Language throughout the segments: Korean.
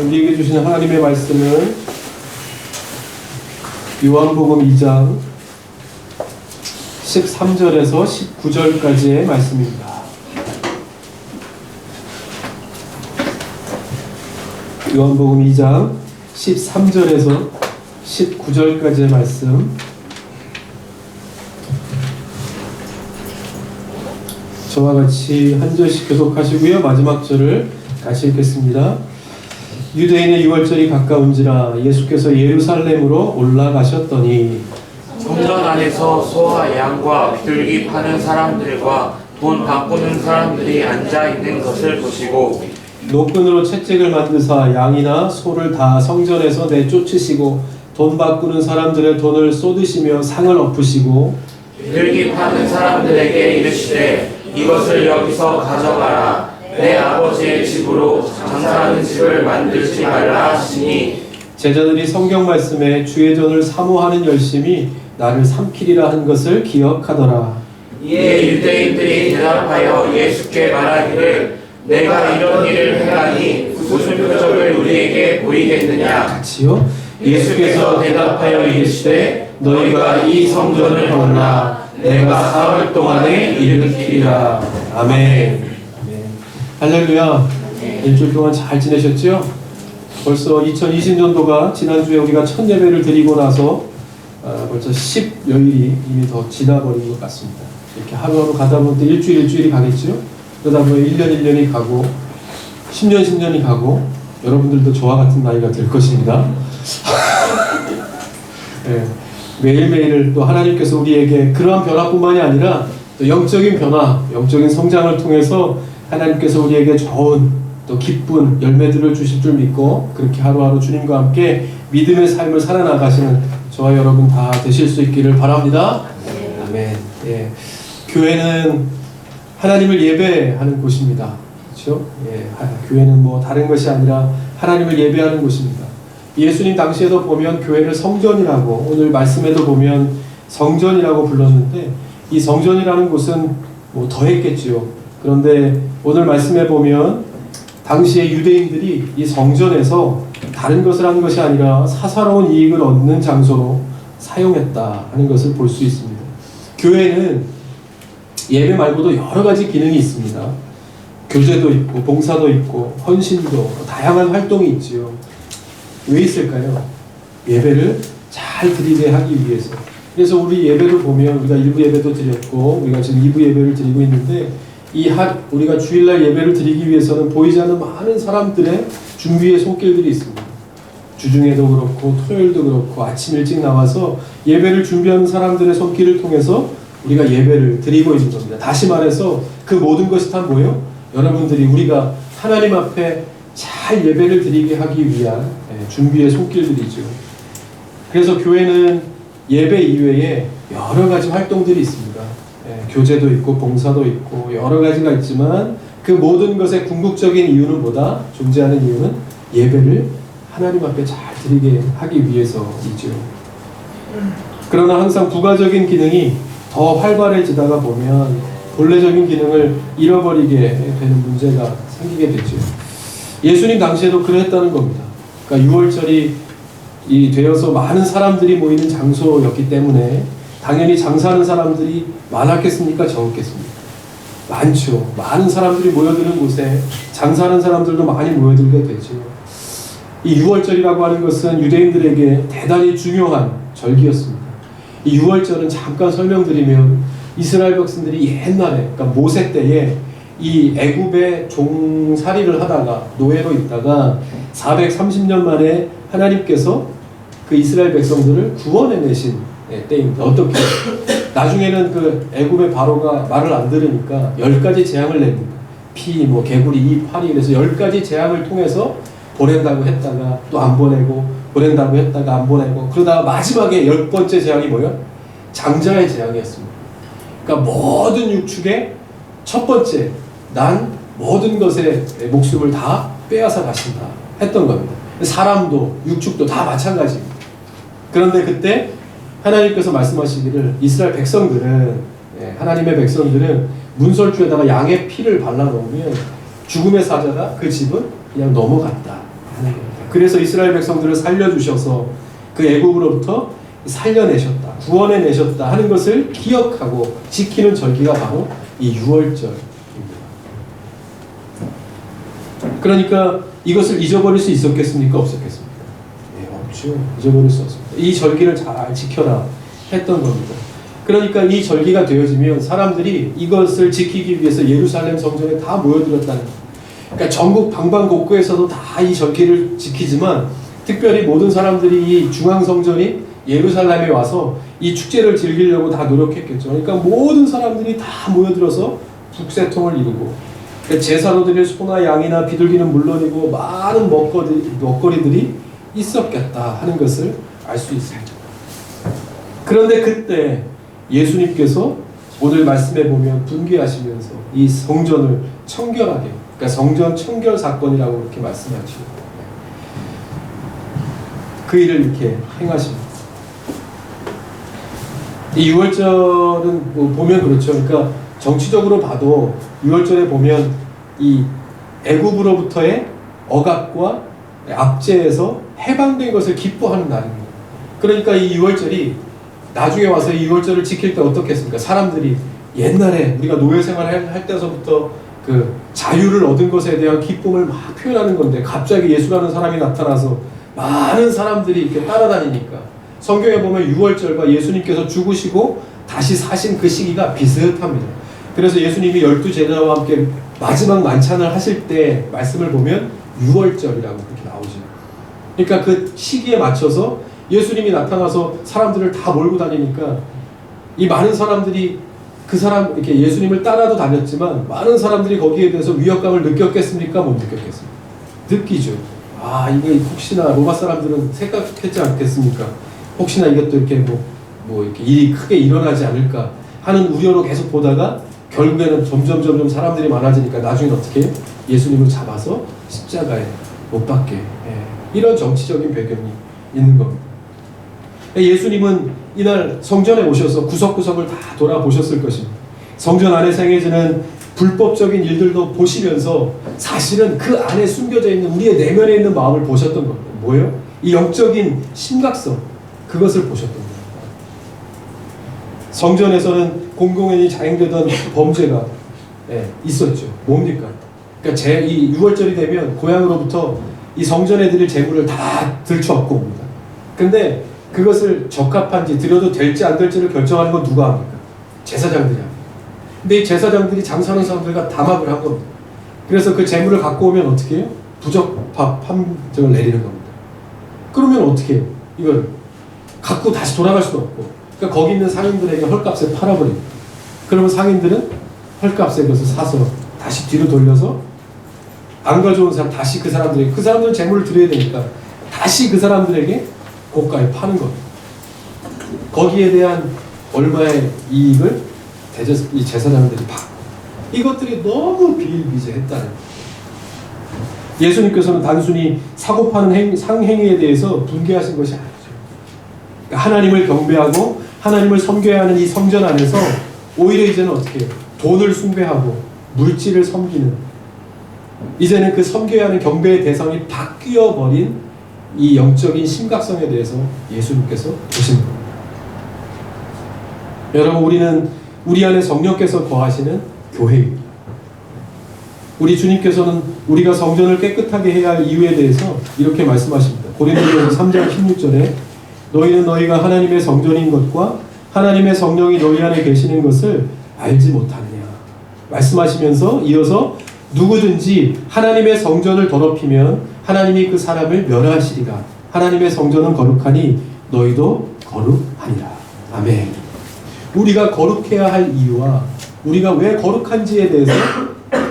우리에게 주시는 하나님의 말씀은 요한복음 2장 13절에서 19절까지의 말씀입니다. 요한복음 2장 13절에서 19절까지의 말씀, 저와 같이 한 절씩 교독하시고요. 마지막 절을 같이 읽겠습니다. 유대인의 유월절이 가까운지라 예수께서 예루살렘으로 올라가셨더니 성전 안에서 소와 양과 비둘기 파는 사람들과 돈 바꾸는 사람들이 앉아 있는 것을 보시고 노끈으로 채찍을 만드사 양이나 소를 다 성전에서 내쫓으시고 돈 바꾸는 사람들의 돈을 쏟으시며 상을 엎으시고 비둘기 파는 사람들에게 이르시되 이것을 여기서 가져가라. 내 아버지의 집으로 장사하는 집을 만들지 말라 하시니 제자들이 성경 말씀에 주의 전을 사모하는 열심이 나를 삼키리라 한 것을 기억하더라. 이에 유대인들이 대답하여 예수께 말하기를 내가 이런 일을 행하니 무슨 표적을 우리에게 보이겠느냐. 같이요. 예수께서 대답하여 이르시되 너희가 이 성전을 건라 내가 사흘 동안에 일으키리라. 아멘. 할렐루야. 일주일 동안 잘 지내셨죠? 벌써 2020년도가 지난주에 우리가 첫 예배를 드리고 나서 벌써 10여일이 이미 더 지나버린 것 같습니다. 이렇게 하루하루 가다 보면 일주일이 가겠죠? 그러다 보면 1년이 가고 10년이 가고 여러분들도 저와 같은 나이가 될 것입니다. 네. 매일매일을 또 하나님께서 우리에게 그러한 변화뿐만이 아니라 또 영적인 변화, 영적인 성장을 통해서 하나님께서 우리에게 좋은 또 기쁜 열매들을 주실 줄 믿고 그렇게 하루하루 주님과 함께 믿음의 삶을 살아나가시는 저와 여러분 다 되실 수 있기를 바랍니다. 아멘. 예. 교회는 하나님을 예배하는 곳입니다. 그렇죠? 예. 교회는 뭐 다른 것이 아니라 하나님을 예배하는 곳입니다. 예수님 당시에도 보면 교회를 성전이라고, 오늘 말씀에도 보면 성전이라고 불렀는데 이 성전이라는 곳은 뭐 더했겠지요. 그런데 오늘 말씀에 보면 당시의 유대인들이 이 성전에서 다른 것을 하는 것이 아니라 사사로운 이익을 얻는 장소로 사용했다 하는 것을 볼 수 있습니다. 교회는 예배 말고도 여러 가지 기능이 있습니다. 교제도 있고 봉사도 있고 헌신도 다양한 활동이 있지요. 왜 있을까요? 예배를 잘 드리게 하기 위해서. 그래서 우리 예배를 보면 우리가 1부 예배도 드렸고 우리가 지금 2부 예배를 드리고 있는데 우리가 주일날 예배를 드리기 위해서는 보이지 않는 많은 사람들의 준비의 손길들이 있습니다. 주중에도 그렇고 토요일도 그렇고 아침 일찍 나와서 예배를 준비하는 사람들의 손길을 통해서 우리가 예배를 드리고 있는 겁니다. 다시 말해서 그 모든 것이 다 뭐예요? 여러분들이 우리가 하나님 앞에 잘 예배를 드리게 하기 위한 준비의 손길들이죠. 그래서 교회는 예배 이외에 여러 가지 활동들이 있습니다. 교제도 있고 봉사도 있고 여러 가지가 있지만 그 모든 것의 궁극적인 이유는 뭐다? 존재하는 이유는 예배를 하나님 앞에 잘 드리게 하기 위해서이죠. 그러나 항상 부가적인 기능이 더 활발해지다가 보면 본래적인 기능을 잃어버리게 되는 문제가 생기게 되죠. 예수님 당시에도 그랬다는 겁니다. 그러니까 6월절이 되어서 많은 사람들이 모이는 장소였기 때문에 당연히 장사하는 사람들이 많았겠습니까? 적었겠습니까? 많죠. 많은 사람들이 모여드는 곳에 장사하는 사람들도 많이 모여들게 되죠. 이 6월절이라고 하는 것은 유대인들에게 대단히 중요한 절기였습니다. 이 6월절은 잠깐 설명드리면 이스라엘 백성들이 옛날에, 그러니까 모세 때에 이 애굽의 종살이를 하다가 노예로 있다가 430년 만에 하나님께서 그 이스라엘 백성들을 구원해내신 때입니다. 어떻게? 나중에는 그 애굽의 바로가 말을 안 들으니까 10가지 재앙을 냅니다. 피, 개구리, 이, 파리, 그래서 10가지 재앙을 통해서 보낸다고 했다가 또 안 보내고 보낸다고 했다가 안 보내고 그러다가 마지막에 10번째 재앙이 뭐예요? 장자의 재앙이었습니다. 그러니까 모든 육축의 첫 번째 난 모든 것의 목숨을 다 빼앗아 가신다 했던 겁니다. 사람도 육축도 다 마찬가지입니다. 그런데 그때 하나님께서 말씀하시기를 이스라엘 백성들은 하나님의 백성들은 문설주에다가 양의 피를 발라놓으면 죽음의 사자가 그 집은 그냥 넘어갔다. 하는 겁니다. 그래서 이스라엘 백성들을 살려주셔서 그 애국으로부터 살려내셨다, 구원해내셨다 하는 것을 기억하고 지키는 절기가 바로 이 유월절입니다. 그러니까 이것을 잊어버릴 수 있었겠습니까? 없었겠습니까? 네, 없죠. 잊어버릴 수 없습니다. 이 절기를 잘 지켜라 했던 겁니다. 그러니까 이 절기가 되어지면 사람들이 이것을 지키기 위해서 예루살렘 성전에 다 모여들었다는 겁니다. 그러니까 전국 방방곡곡에서도 다 이 절기를 지키지만 특별히 모든 사람들이 이 중앙성전인 예루살렘에 와서 이 축제를 즐기려고 다 노력했겠죠. 그러니까 모든 사람들이 다 모여들어서 북새통을 이루고 그러니까 제사로 드릴 소나 양이나 비둘기는 물론이고 많은 먹거리들이 있었겠다 하는 것을 알 수 있습니다. 그런데 그때 예수님께서 오늘 말씀에 보면 분개하시면서 이 성전을 청결하게, 그러니까 성전 청결 사건이라고 이렇게 말씀하시고 그 일을 이렇게 행하십니다. 이 유월절은 뭐 보면 그렇죠. 그러니까 정치적으로 봐도 유월절에 보면 이 애굽으로부터의 억압과 압제에서 해방된 것을 기뻐하는 날입니다. 그러니까 이 유월절이 나중에 와서 이 유월절을 지킬 때 어떻겠습니까? 사람들이 옛날에 우리가 노예 생활을 할 때서부터 그 자유를 얻은 것에 대한 기쁨을 막 표현하는 건데 갑자기 예수라는 사람이 나타나서 많은 사람들이 이렇게 따라다니니까 성경에 보면 유월절과 예수님께서 죽으시고 다시 사신 그 시기가 비슷합니다. 그래서 예수님이 12제자와 함께 마지막 만찬을 하실 때 말씀을 보면 유월절이라고 그렇게 나오죠. 그러니까 그 시기에 맞춰서 예수님이 나타나서 사람들을 다 몰고 다니니까 이 많은 사람들이 그 사람 이렇게 예수님을 따라도 다녔지만 많은 사람들이 거기에 대해서 위협감을 느꼈겠습니까? 못 느꼈겠습니까? 느끼죠. 아, 이게 혹시나 로마 사람들은 생각했지 않겠습니까? 혹시나 이것도 이렇게 뭐 이렇게 일이 크게 일어나지 않을까 하는 우려로 계속 보다가 결국에는 점점 사람들이 많아지니까 나중에 어떻게 해요? 예수님을 잡아서 십자가에 못 박게. 이런 정치적인 배경이 있는 겁니다. 예수님은 이날 성전에 오셔서 구석구석을 다 돌아보셨을 것입니다. 성전 안에 행해지는 불법적인 일들도 보시면서 사실은 그 안에 숨겨져 있는 우리의 내면에 있는 마음을 보셨던 겁니다. 뭐예요? 이 영적인 심각성, 그것을 보셨던 겁니다. 성전에서는 공공연히 자행되던 범죄가 있었죠. 뭡니까? 그러니까 이 6월절이 되면 고향으로부터 이 성전에 드릴 재물을 다 들쳐업고 옵니다. 근데 그것을 적합한지 드려도 될지 안 될지를 결정하는 건 누가 합니까? 제사장들이 합니다. 근데 이 제사장들이 장사하는 사람들과 담합을 한 겁니다. 그래서 그 재물을 갖고 오면 어떻게 해요? 부적합 판정을 내리는 겁니다. 그러면 어떻게 해요? 이걸 갖고 다시 돌아갈 수도 없고, 그러니까 거기 있는 상인들에게 헐값에 팔아버립니다. 그러면 상인들은 헐값에 그것을 사서 다시 뒤로 돌려서 안 가져온 사람 다시 그 사람들은 재물을 드려야 되니까 다시 그 사람들에게 고가에 파는 겁니다. 거기에 대한 얼마의 이익을 이 제사장들이 받고, 이것들이 너무 비일비재했다는 거예요. 예수님께서는 단순히 사고 파는 상행위에 대해서 분개하신 것이 아니죠. 그러니까 하나님을 경배하고 하나님을 섬겨야 하는 이 성전 안에서 오히려 이제는 어떻게 해요? 돈을 숭배하고 물질을 섬기는, 이제는 그 섬겨야 하는 경배의 대상이 바뀌어 버린 이 영적인 심각성에 대해서 예수님께서 보신 겁니다. 여러분, 우리는 우리 안에 성령께서 거하시는 교회입니다. 우리 주님께서는 우리가 성전을 깨끗하게 해야 할 이유에 대해서 이렇게 말씀하십니다. 고린도전서 3장 16절에 너희는 너희가 하나님의 성전인 것과 하나님의 성령이 너희 안에 계시는 것을 알지 못하느냐 말씀하시면서 이어서 누구든지 하나님의 성전을 더럽히면 하나님이 그 사람을 멸하시리라. 하나님의 성전은 거룩하니 너희도 거룩하니라. 아멘. 우리가 거룩해야 할 이유와 우리가 왜 거룩한지에 대해서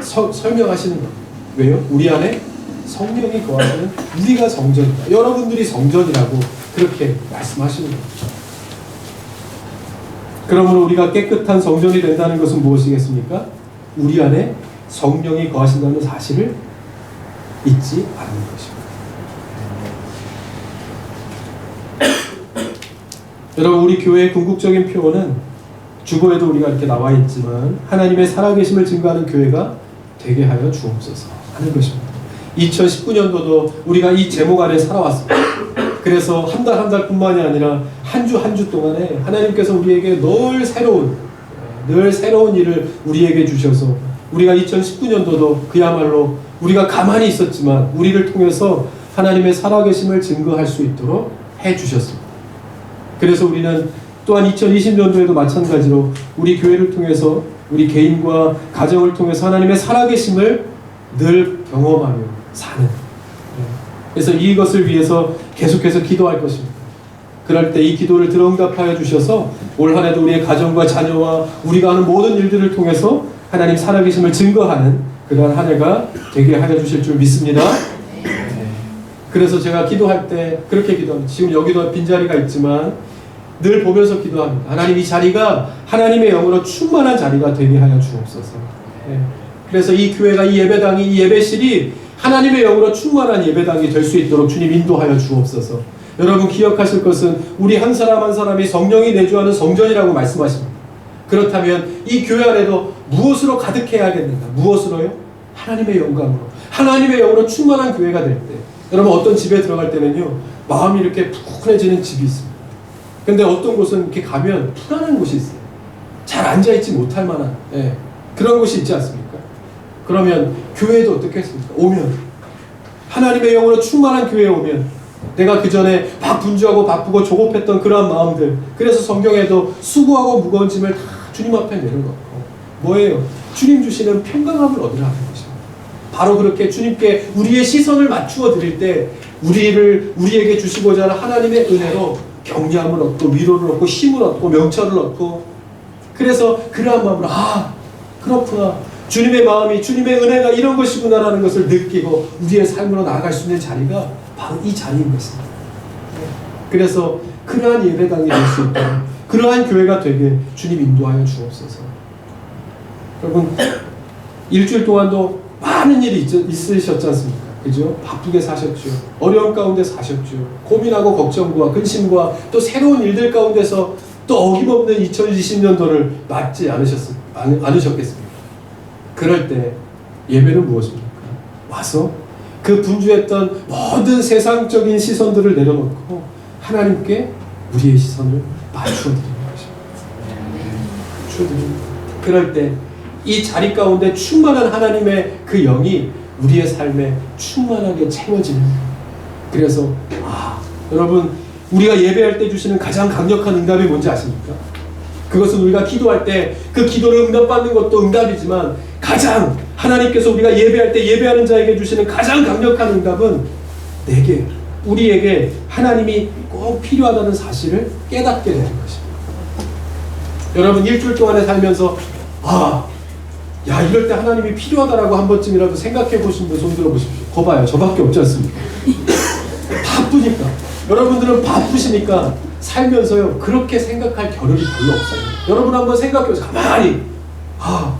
설명하시는 겁니다. 왜요? 우리 안에 성령이 거하시는 우리가 성전이다. 여러분들이 성전이라고 그렇게 말씀하시는 겁니다. 그러므로 우리가 깨끗한 성전이 된다는 것은 무엇이겠습니까? 우리 안에 성령이 거하신다는 사실을 잊지 않는 것입니다. 여러분, 우리 교회의 궁극적인 표어는 주보에도 우리가 이렇게 나와 있지만 하나님의 살아계심을 증거하는 교회가 되게 하여 주옵소서 하는 것입니다. 2019년도도 우리가 이 제목 아래 살아왔습니다. 그래서 한 달 한 달뿐만이 아니라 한 주 한 주 동안에 하나님께서 우리에게 늘 새로운 일을 우리에게 주셔서 우리가 2019년도도 그야말로 우리가 가만히 있었지만 우리를 통해서 하나님의 살아계심을 증거할 수 있도록 해주셨습니다. 그래서 우리는 또한 2020년도에도 마찬가지로 우리 교회를 통해서 우리 개인과 가정을 통해서 하나님의 살아계심을 늘 경험하며 사는, 그래서 이것을 위해서 계속해서 기도할 것입니다. 그럴 때 이 기도를 들어 응답하여 주셔서 올 한 해도 우리의 가정과 자녀와 우리가 하는 모든 일들을 통해서 하나님 살아계심을 증거하는 그러한 한 해가 되게 하여 주실 줄 믿습니다. 그래서 제가 기도할 때 그렇게 기도합니다. 지금 여기도 빈자리가 있지만 늘 보면서 기도합니다. 하나님, 이 자리가 하나님의 영으로 충만한 자리가 되게 하여 주옵소서. 그래서 이 교회가, 이 예배당이, 이 예배실이 하나님의 영으로 충만한 예배당이 될 수 있도록 주님 인도하여 주옵소서. 여러분 기억하실 것은 우리 한 사람 한 사람이 성령이 내주하는 성전이라고 말씀하십니다. 그렇다면 이 교회 안에도 무엇으로 가득해야 하겠는가? 무엇으로요? 하나님의 영광으로, 하나님의 영으로 충만한 교회가 될 때, 여러분 어떤 집에 들어갈 때는요 마음이 이렇게 푸근해지는 집이 있습니다. 근데 어떤 곳은 이렇게 가면 불안한 곳이 있어요. 잘 앉아있지 못할 만한 그런 곳이 있지 않습니까? 그러면 교회도 어떻게 했습니까? 오면 하나님의 영으로 충만한 교회에 오면 내가 그 전에 막 분주하고 바쁘고 조급했던 그러한 마음들, 그래서 성경에도 수고하고 무거운 짐을 다 주님 앞에 내려놓고 뭐예요? 주님 주시는 평강함을 얻으라 하는 것입니다. 바로 그렇게 주님께 우리의 시선을 맞추어 드릴 때 우리에게 주시고자 하는 하나님의 은혜로 격려함을 얻고 위로를 얻고 힘을 얻고 명철을 얻고, 그래서 그러한 마음으로 그렇구나, 주님의 마음이, 주님의 은혜가 이런 것이구나라는 것을 느끼고 우리의 삶으로 나아갈 수 있는 자리가 바로 이 자리인 것입니다. 그래서 그러한 예배당이 될 수 있도록, 그러한 교회가 되게 주님 인도하여 주옵소서. 여러분 일주일 동안도 많은 일이 있으셨지 않습니까? 그죠? 바쁘게 사셨죠. 어려움 가운데 사셨죠. 고민하고 걱정과 근심과 또 새로운 일들 가운데서 또 어김없는 2020년도를 맞지 않으셨겠습니까? 그럴 때 예배는 무엇입니까? 와서 그 분주했던 모든 세상적인 시선들을 내려놓고 하나님께 우리의 시선을 맞추어 드리는 것입니다. 맞추어 드립니다. 그럴 때 이 자리 가운데 충만한 하나님의 그 영이 우리의 삶에 충만하게 채워지는 거예요. 그래서 여러분 우리가 예배할 때 주시는 가장 강력한 응답이 뭔지 아십니까? 그것은 우리가 기도할 때 그 기도를 응답받는 것도 응답이지만 가장 하나님께서 우리가 예배할 때 예배하는 자에게 주시는 가장 강력한 응답은 우리에게 하나님이 꼭 필요하다는 사실을 깨닫게 되는 것입니다. 여러분 일주일 동안에 살면서 이럴 때 하나님이 필요하다라고 한 번쯤이라도 생각해 보신 분 손 들어 보십시오. 거봐요, 저밖에 없지 않습니까? 바쁘니까, 여러분들은 바쁘시니까 살면서요 그렇게 생각할 겨를이 별로 없어요. 여러분 한번 생각해보세요. 가만히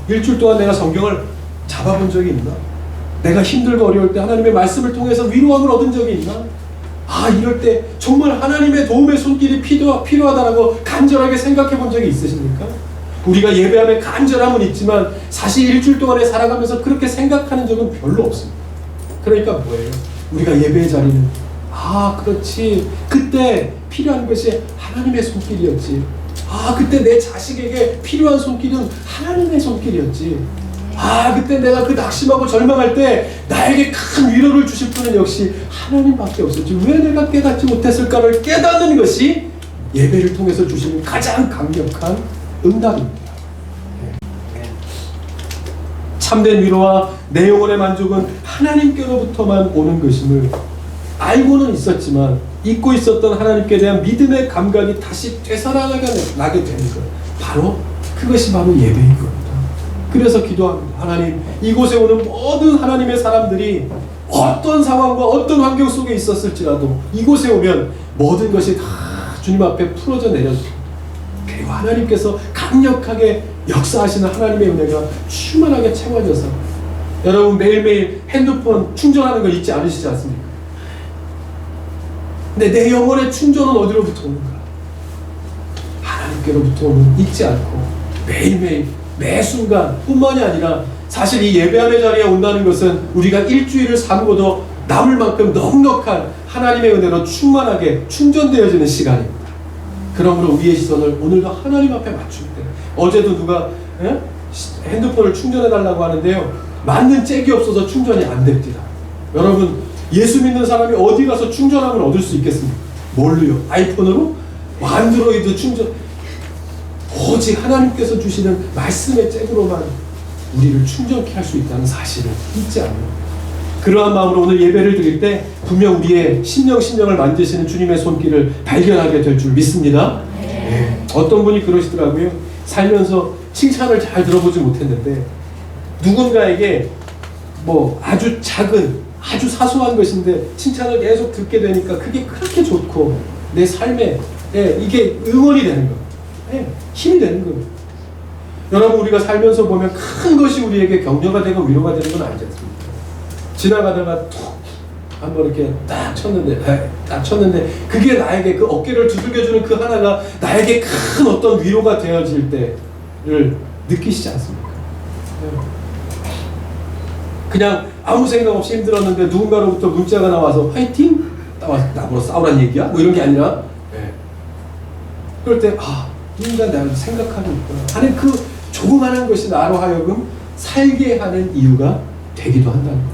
일주일 동안 내가 성경을 잡아본 적이 있나? 내가 힘들고 어려울 때 하나님의 말씀을 통해서 위로함을 얻은 적이 있나? 이럴 때 정말 하나님의 도움의 손길이 필요하다라고 간절하게 생각해 본 적이 있으십니까? 우리가 예배하면 간절함은 있지만 사실 일주일 동안에 살아가면서 그렇게 생각하는 적은 별로 없습니다. 그러니까 뭐예요? 우리가 예배의 자리는 그렇지, 그때 필요한 것이 하나님의 손길이었지. 그때 내 자식에게 필요한 손길은 하나님의 손길이었지. 그때 내가 그 낙심하고 절망할 때 나에게 큰 위로를 주실 분은 역시 하나님밖에 없었지. 왜 내가 깨닫지 못했을까를 깨닫는 것이 예배를 통해서 주시는 가장 강력한 응답입니다. 참된 위로와 내 영혼의 만족은 하나님께로부터만 오는 것임을 알고는 있었지만 잊고 있었던 하나님께 대한 믿음의 감각이 다시 되살아나게 되는 것, 그것이 바로 예배인 겁니다. 그래서 기도합니다. 하나님, 이곳에 오는 모든 하나님의 사람들이 어떤 상황과 어떤 환경 속에 있었을지라도 이곳에 오면 모든 것이 다 주님 앞에 풀어져 내려집니다. 그리고 하나님께서 강력하게 역사하시는 하나님의 은혜가 충만하게 채워져서, 여러분 매일매일 핸드폰 충전하는 거 잊지 않으시지 않습니까? 근데 내 영혼의 충전은 어디로부터 오는가? 하나님께로부터 오는, 잊지 않고 매일매일 매 순간 뿐만이 아니라 사실 이 예배함의 자리에 온다는 것은 우리가 일주일을 살고도 남을 만큼 넉넉한 하나님의 은혜로 충만하게 충전되어지는 시간입니다. 그러므로 우리의 시선을 오늘도 하나님 앞에 맞출 때, 어제도 누가 핸드폰을 충전해달라고 하는데요, 맞는 잭이 없어서 충전이 안 됩니다. 여러분, 예수 믿는 사람이 어디 가서 충전함을 얻을 수 있겠습니까? 뭘로요? 아이폰으로? 안드로이드 충전? 오직 하나님께서 주시는 말씀의 잭으로만 우리를 충전케 할 수 있다는 사실을 잊지 않아요. 그러한 마음으로 오늘 예배를 드릴 때 분명 우리의 심령을 만드시는 주님의 손길을 발견하게 될 줄 믿습니다. 네. 어떤 분이 그러시더라고요. 살면서 칭찬을 잘 들어보지 못했는데 누군가에게 뭐 아주 작은, 아주 사소한 것인데 칭찬을 계속 듣게 되니까 그게 그렇게 좋고 내 삶에 이게 응원이 되는 거예요. 힘이 되는 거예요. 여러분, 우리가 살면서 보면 큰 것이 우리에게 격려가 되고 위로가 되는 건 아니지 않습니까? 지나가다가 툭 한번 이렇게 딱 쳤는데 그게 나에게 그 어깨를 두들겨주는 그 하나가 나에게 큰 어떤 위로가 되어질 때를 느끼시지 않습니까? 그냥 아무 생각 없이 힘들었는데 누군가로부터 문자가 나와서 화이팅? 나보고 싸우란 얘기야? 뭐 이런 게 아니라 그럴 때 이 인간 나를 생각하고 있구나 하는 그 조그마한 것이 나로 하여금 살게 하는 이유가 되기도 한다는 거예요.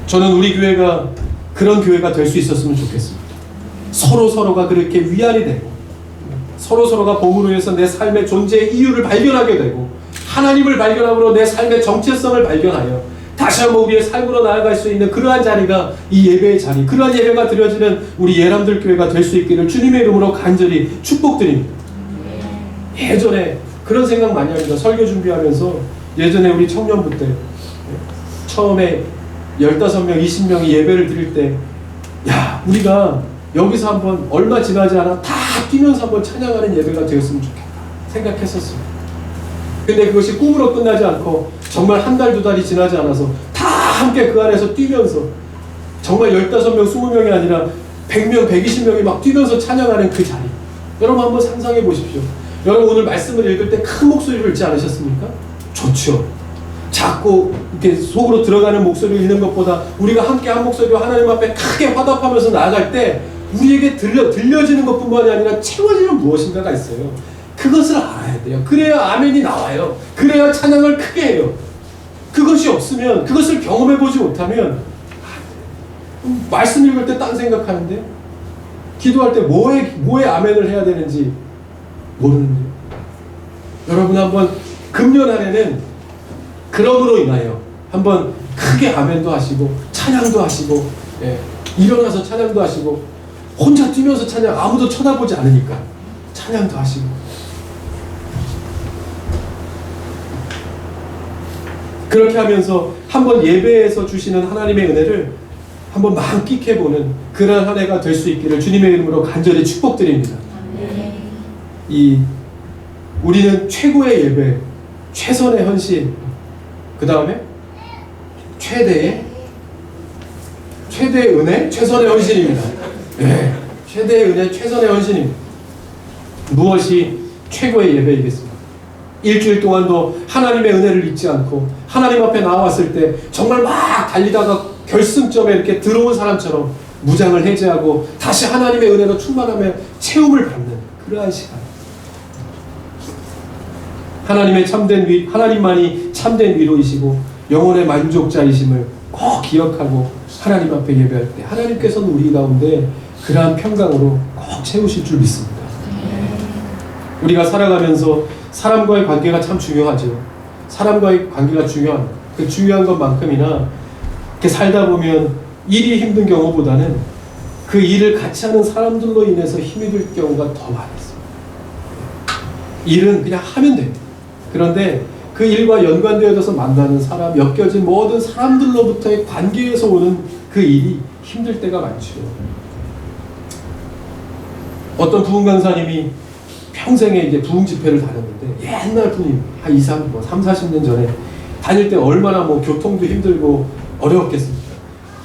저는 우리 교회가 그런 교회가 될 수 있었으면 좋겠습니다. 서로가 그렇게 위안이 되고 서로가 복음으로 인해서 내 삶의 존재의 이유를 발견하게 되고 하나님을 발견함으로 내 삶의 정체성을 발견하여 다시 한번 우리의 삶으로 나아갈 수 있는 그러한 자리가 이 예배의 자리, 그러한 예배가 드려지는 우리 예람들 교회가 될 수 있기를 주님의 이름으로 간절히 축복드립니다. 예전에 그런 생각 많이 합니다. 설교 준비하면서 예전에 우리 청년부 때 처음에 15명, 20명이 예배를 드릴 때 우리가 여기서 한번 얼마 지나지 않아 다 뛰면서 한번 찬양하는 예배가 되었으면 좋겠다 생각했었어요. 근데 그것이 꿈으로 끝나지 않고 정말 한 달, 두 달이 지나지 않아서 다 함께 그 안에서 뛰면서 정말 15명, 20명이 아니라 100명, 120명이 막 뛰면서 찬양하는 그 자리. 여러분 한번 상상해 보십시오. 여러분 오늘 말씀을 읽을 때 큰 목소리를 읽지 않으셨습니까? 좋죠. 작고 이렇게 속으로 들어가는 목소리를 읽는 것보다 우리가 함께 한 목소리로 하나님 앞에 크게 화답하면서 나아갈 때 우리에게 들려지는 것뿐만이 아니라 채워지는 무엇인가가 있어요. 그것을 알아야 돼요. 그래야 아멘이 나와요. 그래야 찬양을 크게 해요. 그것이 없으면, 그것을 경험해보지 못하면 말씀 읽을 때 딴 생각하는데 기도할 때 뭐에 아멘을 해야 되는지 모르는데요. 여러분 한번 금년 안에는 그럼으로 인하여 한번 크게 아멘도 하시고 찬양도 하시고 일어나서 찬양도 하시고 혼자 뛰면서 찬양, 아무도 쳐다보지 않으니까 찬양도 하시고 그렇게 하면서 한번 예배에서 주시는 하나님의 은혜를 한번 만끽해보는 그러한 한 해가 될 수 있기를 주님의 이름으로 간절히 축복드립니다. 우리는 최고의 예배, 최선의 헌신, 그 다음에 최대의 은혜, 최선의 헌신입니다. 최대의 은혜, 최선의 헌신입니다. 무엇이 최고의 예배이겠습니까? 일주일 동안도 하나님의 은혜를 잊지 않고 하나님 앞에 나왔을 때 정말 막 달리다가 결승점에 이렇게 들어온 사람처럼 무장을 해제하고 다시 하나님의 은혜로 충만하며 체험을 받는 그러한 시간. 하나님만이 참된 위로이시고 영혼의 만족자이심을 꼭 기억하고 하나님 앞에 예배할 때 하나님께서는 우리 가운데 그러한 평강으로 꼭 채우실 줄 믿습니다. 우리가 살아가면서 사람과의 관계가 참 중요하죠. 사람과의 관계가 중요한 그 중요한 것만큼이나 이렇게 살다 보면 일이 힘든 경우보다는 그 일을 같이 하는 사람들로 인해서 힘이 들 경우가 더 많았어요. 일은 그냥 하면 됩니다. 그런데 그 일과 연관되어서 만나는 사람, 엮여진 모든 사람들로부터의 관계에서 오는 그 일이 힘들 때가 많죠. 어떤 부흥 강사님이 평생에 이제 부흥 집회를 다녔는데 옛날 분이 한 30, 40년 전에 다닐 때 얼마나 교통도 힘들고 어려웠겠습니까?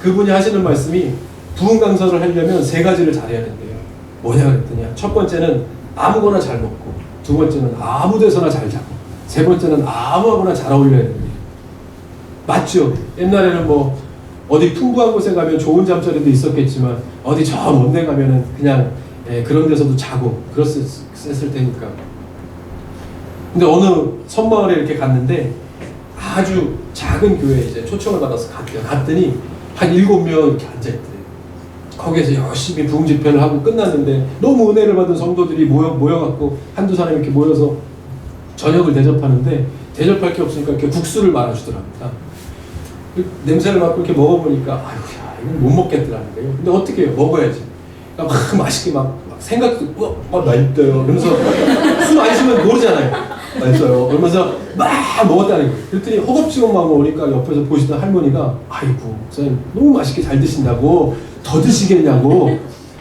그분이 하시는 말씀이 부흥 강사를 하려면 3가지를 잘해야 된대요. 뭐냐 그랬더니 첫 번째는 아무거나 잘 먹고, 두 번째는 아무 데서나 잘 자고, 세 번째는 아무거나 잘 어울려야 됩니다. 맞죠? 옛날에는 뭐 어디 풍부한 곳에 가면 좋은 잠자리도 있었겠지만 어디 저 먼 데 가면은 그냥 그런 데서도 자고 그랬을 테니까. 근데 어느 섬마을에 이렇게 갔는데 아주 작은 교회에 이제 초청을 받아서 갔대요. 갔더니 한 7명 이렇게 앉아있더래요. 거기에서 열심히 부흥 집회를 하고 끝났는데 너무 은혜를 받은 성도들이 모여갖고 한두 사람이 이렇게 모여서 저녁을 대접하는데 대접할 게 없으니까 이렇게 국수를 말아주더랍니다. 냄새를 맡고 이렇게 먹어보니까 아유야 이건 못 먹겠더라는 거예요. 근데 어떻게 해요? 먹어야지. 그러니까 막 맛있게 막 생각도 맛있대요. 그러면서 술 마시면 모르잖아요. 맛있어요. 그러면서 막 먹었다는 거예요. 그랬더니 허겁지겁 막 먹으니까 옆에서 보시던 할머니가 아이고 선생님 너무 맛있게 잘 드신다고 더 드시겠냐고.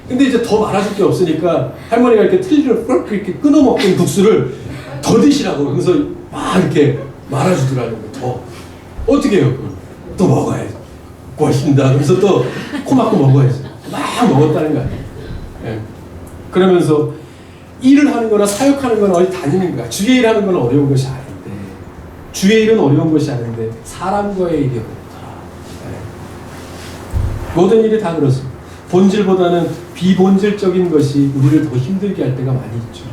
근데 이제 더 말아줄 게 없으니까 할머니가 이렇게 틀니를 펄 이렇게 끊어 먹던 국수를 더 드시라고 그러면서 막 이렇게 말아주더라는 거예요. 더 어떻게 해요? 또 먹어야지. 고맙습니다. 그래서 또 코 막고 먹어야지. 막 먹었다는 거 아니에요. 예. 그러면서 일을 하는 거나 사역하는 거나 어디 다니는 거야. 주의 일 하는 건 어려운 것이 아닌데, 주의 일은 어려운 것이 아닌데 사람과의 일이 어렵다. 예. 모든 일이 다 그렇습니다. 본질보다는 비본질적인 것이 우리를 더 힘들게 할 때가 많이 있죠.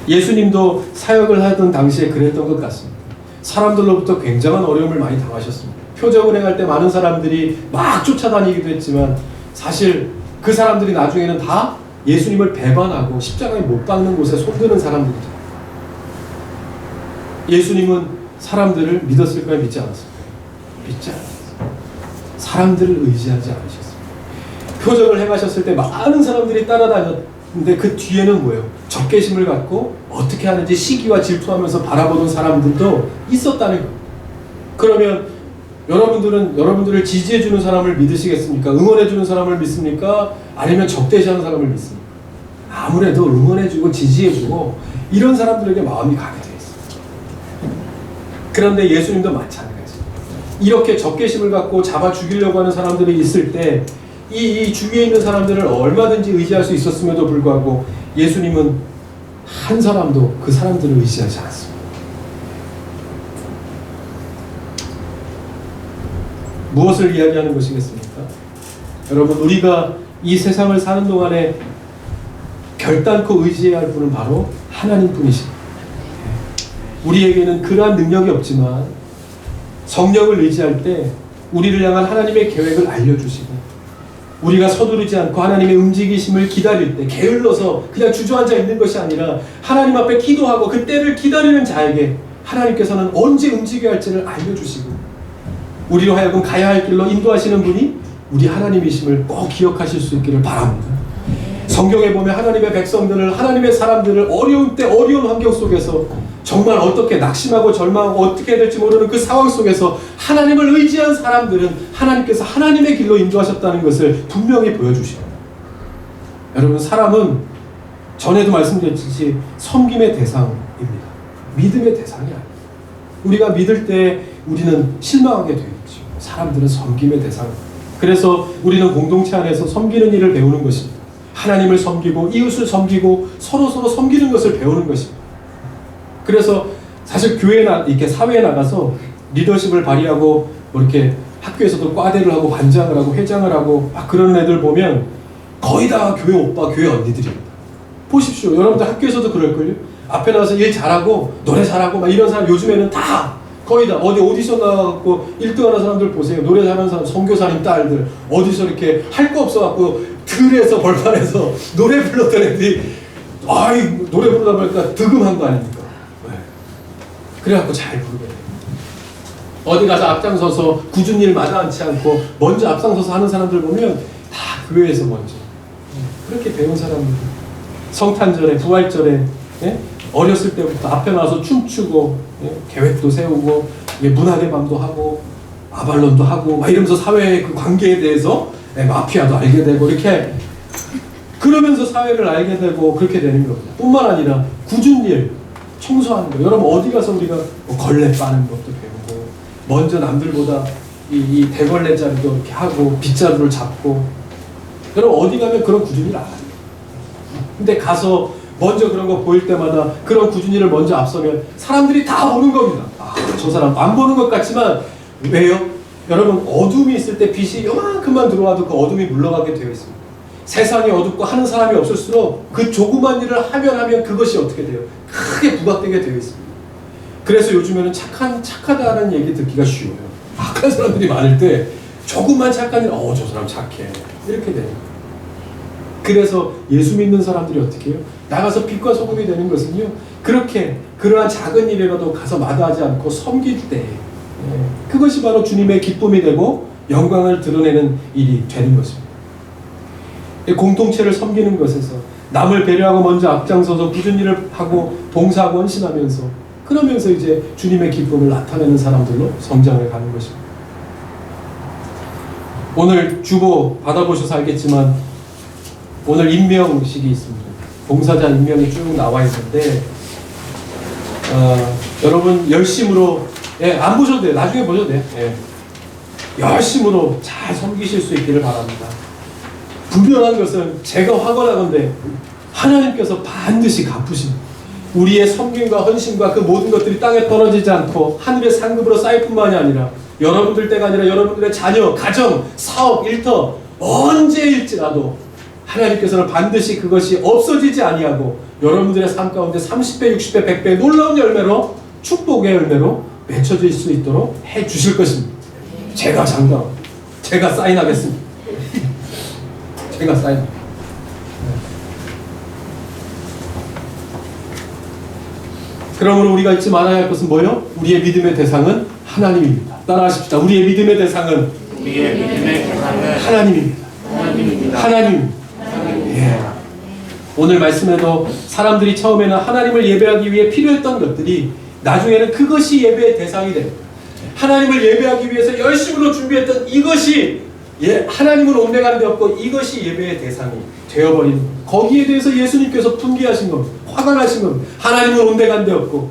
예. 예수님도 사역을 하던 당시에 그랬던 것 같습니다. 사람들로부터 굉장한 어려움을 많이 당하셨습니다. 표적을 행할 때 많은 사람들이 막 쫓아다니기도 했지만 사실 그 사람들이 나중에는 다 예수님을 배반하고 십자가에 못 박는 곳에 손드는 사람들이죠. 예수님은 사람들을 믿었을까요? 믿지 않았을까요? 믿지 않았어요. 사람들을 의지하지 않으셨습니다. 표적을 행하셨을 때 많은 사람들이 따라다녔는데 그 뒤에는 뭐예요? 적개심을 갖고 어떻게 하는지 시기와 질투하면서 바라보는 사람들도 있었다는 거예요. 그러면 여러분들은 여러분들을 지지해주는 사람을 믿으시겠습니까? 응원해주는 사람을 믿습니까? 아니면 적대시하는 사람을 믿습니까? 아무래도 응원해주고 지지해주고 이런 사람들에게 마음이 가게 되어 있습니다. 그런데 예수님도 마찬가지예요. 이렇게 적개심을 갖고 잡아 죽이려고 하는 사람들이 있을 때 이 주위에 있는 사람들을 얼마든지 의지할 수 있었음에도 불구하고 예수님은 한 사람도 그 사람들을 의지하지 않습니다. 무엇을 이야기하는 것이겠습니까? 여러분, 우리가 이 세상을 사는 동안에 결단코 의지해야 할 분은 바로 하나님 뿐이십니다. 우리에게는 그러한 능력이 없지만 성령을 의지할 때 우리를 향한 하나님의 계획을 알려주시고 우리가 서두르지 않고 하나님의 움직이심을 기다릴 때 게을러서 그냥 주저앉아 있는 것이 아니라 하나님 앞에 기도하고 그 때를 기다리는 자에게 하나님께서는 언제 움직여야 할지를 알려주시고 우리로 하여금 가야 할 길로 인도하시는 분이 우리 하나님이심을 꼭 기억하실 수 있기를 바랍니다. 성경에 보면 하나님의 백성들을, 하나님의 사람들을 어려운 때 어려운 환경 속에서 정말 어떻게 낙심하고 절망하고 어떻게 해야 될지 모르는 그 상황 속에서 하나님을 의지한 사람들은 하나님께서 하나님의 길로 인도하셨다는 것을 분명히 보여주십니다. 여러분, 사람은 전에도 말씀드렸듯이 섬김의 대상입니다. 믿음의 대상이 아니에요. 우리가 믿을 때 우리는 실망하게 되어 있죠. 사람들은 섬김의 대상. 그래서 우리는 공동체 안에서 섬기는 일을 배우는 것입니다. 하나님을 섬기고 이웃을 섬기고 서로 섬기는 것을 배우는 것입니다. 그래서 사실 교회에 이렇게 사회에 나가서 리더십을 발휘하고 뭐 이렇게 학교에서도 과대를 하고 반장을 하고 회장을 하고 막 그런 애들 보면 거의 다 교회 오빠, 교회 언니들입니다. 보십시오. 여러분들 학교에서도 그럴걸요? 앞에 나와서 일 잘하고 노래 잘하고 막 이런 사람 요즘에는 다 거의 다 어디 오디션 나가고 1등하는 사람들 보세요. 노래 잘하는 사람, 선교사님 딸들 어디서 이렇게 할 거 없어갖고 들에서 벌판에서 노래 불렀던 애들이 아이 노래 부르다 보니까 득음한 거 아닙니까? 네. 그래갖고 잘 부르게 돼요. 어디 가서 앞장서서 굳은 일 마다않지 않고 먼저 앞장서서 하는 사람들 보면 다 교회에서 먼저 그렇게 배운 사람들. 성탄절에 부활절에 예? 어렸을 때부터 앞에 나와서 춤추고 예? 계획도 세우고 예? 문학의 밤도 하고 아발론도 하고 막 이러면서 사회의 그 관계에 대해서 예? 마피아도 알게 되고 이렇게 그러면서 사회를 알게 되고 그렇게 되는 겁니다. 뿐만 아니라 굳은 일 청소하는 거. 여러분 어디 가서 우리가 뭐 걸레 빠는 것도 배우고 먼저 남들보다 이 대걸레 자루도 이렇게 하고 빗자루를 잡고 여러분 어디 가면 그런 굳은 일 안 해요. 근데 가서 먼저 그런 거 보일 때마다 그런 꾸준히를 먼저 앞서면 사람들이 다 보는 겁니다. 아, 저 사람 안 보는 것 같지만 왜요? 여러분, 어둠이 있을 때 빛이 요만큼만 들어와도 그 어둠이 물러가게 되어 있습니다. 세상이 어둡고 하는 사람이 없을수록 그 조그만 일을 하면 그것이 어떻게 돼요? 크게 부각되게 되어 있습니다. 그래서 요즘에는 착하다는 얘기 듣기가 쉬워요. 악한 사람들이 많을 때 조금만 착한 일, 저 사람 착해. 이렇게 돼요. 그래서 예수 믿는 사람들이 어떻게 해요? 나가서 빛과 소금이 되는 것은요, 그렇게 그러한 작은 일이라도 가서 마다하지 않고 섬길 때, 그것이 바로 주님의 기쁨이 되고 영광을 드러내는 일이 되는 것입니다. 공동체를 섬기는 것에서 남을 배려하고 먼저 앞장서서 굳은 일을 하고 봉사하고 헌신하면서, 그러면서 이제 주님의 기쁨을 나타내는 사람들로 성장해 가는 것입니다. 오늘 주보 받아보셔서 알겠지만 오늘 임명식이 있습니다. 봉사자 임명이 쭉 나와 있는데 여러분 열심으로, 안 보셔도 돼요. 나중에 보셔도 돼요. 열심으로 잘 섬기실 수 있기를 바랍니다. 분명한 것은 제가 확언하건대 하나님께서 반드시 갚으십니다. 우리의 섬김과 헌신과 그 모든 것들이 땅에 떨어지지 않고 하늘의 상급으로 쌓일 뿐만이 아니라 여러분들 때가 아니라 여러분들의 자녀, 가정, 사업, 일터 언제일지라도 하나님께서는 반드시 그것이 없어지지 아니하고 여러분들의 삶 가운데 30배, 60배, 100배 놀라운 열매로, 축복의 열매로 맺혀질 수 있도록 해 주실 것입니다. 제가 장담, 제가 사인하겠습니다. 제가 사인. 그러므로 우리가 잊지 말아야 할 것은 뭐요? 우리의 믿음의 대상은 하나님입니다. 따라하십시다. 우리의 믿음의 대상은 하나님입니다. 하나님. 예. 오늘 말씀에도 사람들이 처음에는 하나님을 예배하기 위해 필요했던 것들이 나중에는 그것이 예배의 대상이 됩니다. 하나님을 예배하기 위해서 열심으로 준비했던 이것이 하나님을 옮겨가는 데 없고 이것이 예배의 대상이 되어버리는, 거기에 대해서 예수님께서 분개하신 겁니다. 화가 나신 겁니다. 하나님을 옮겨가는 데 없고,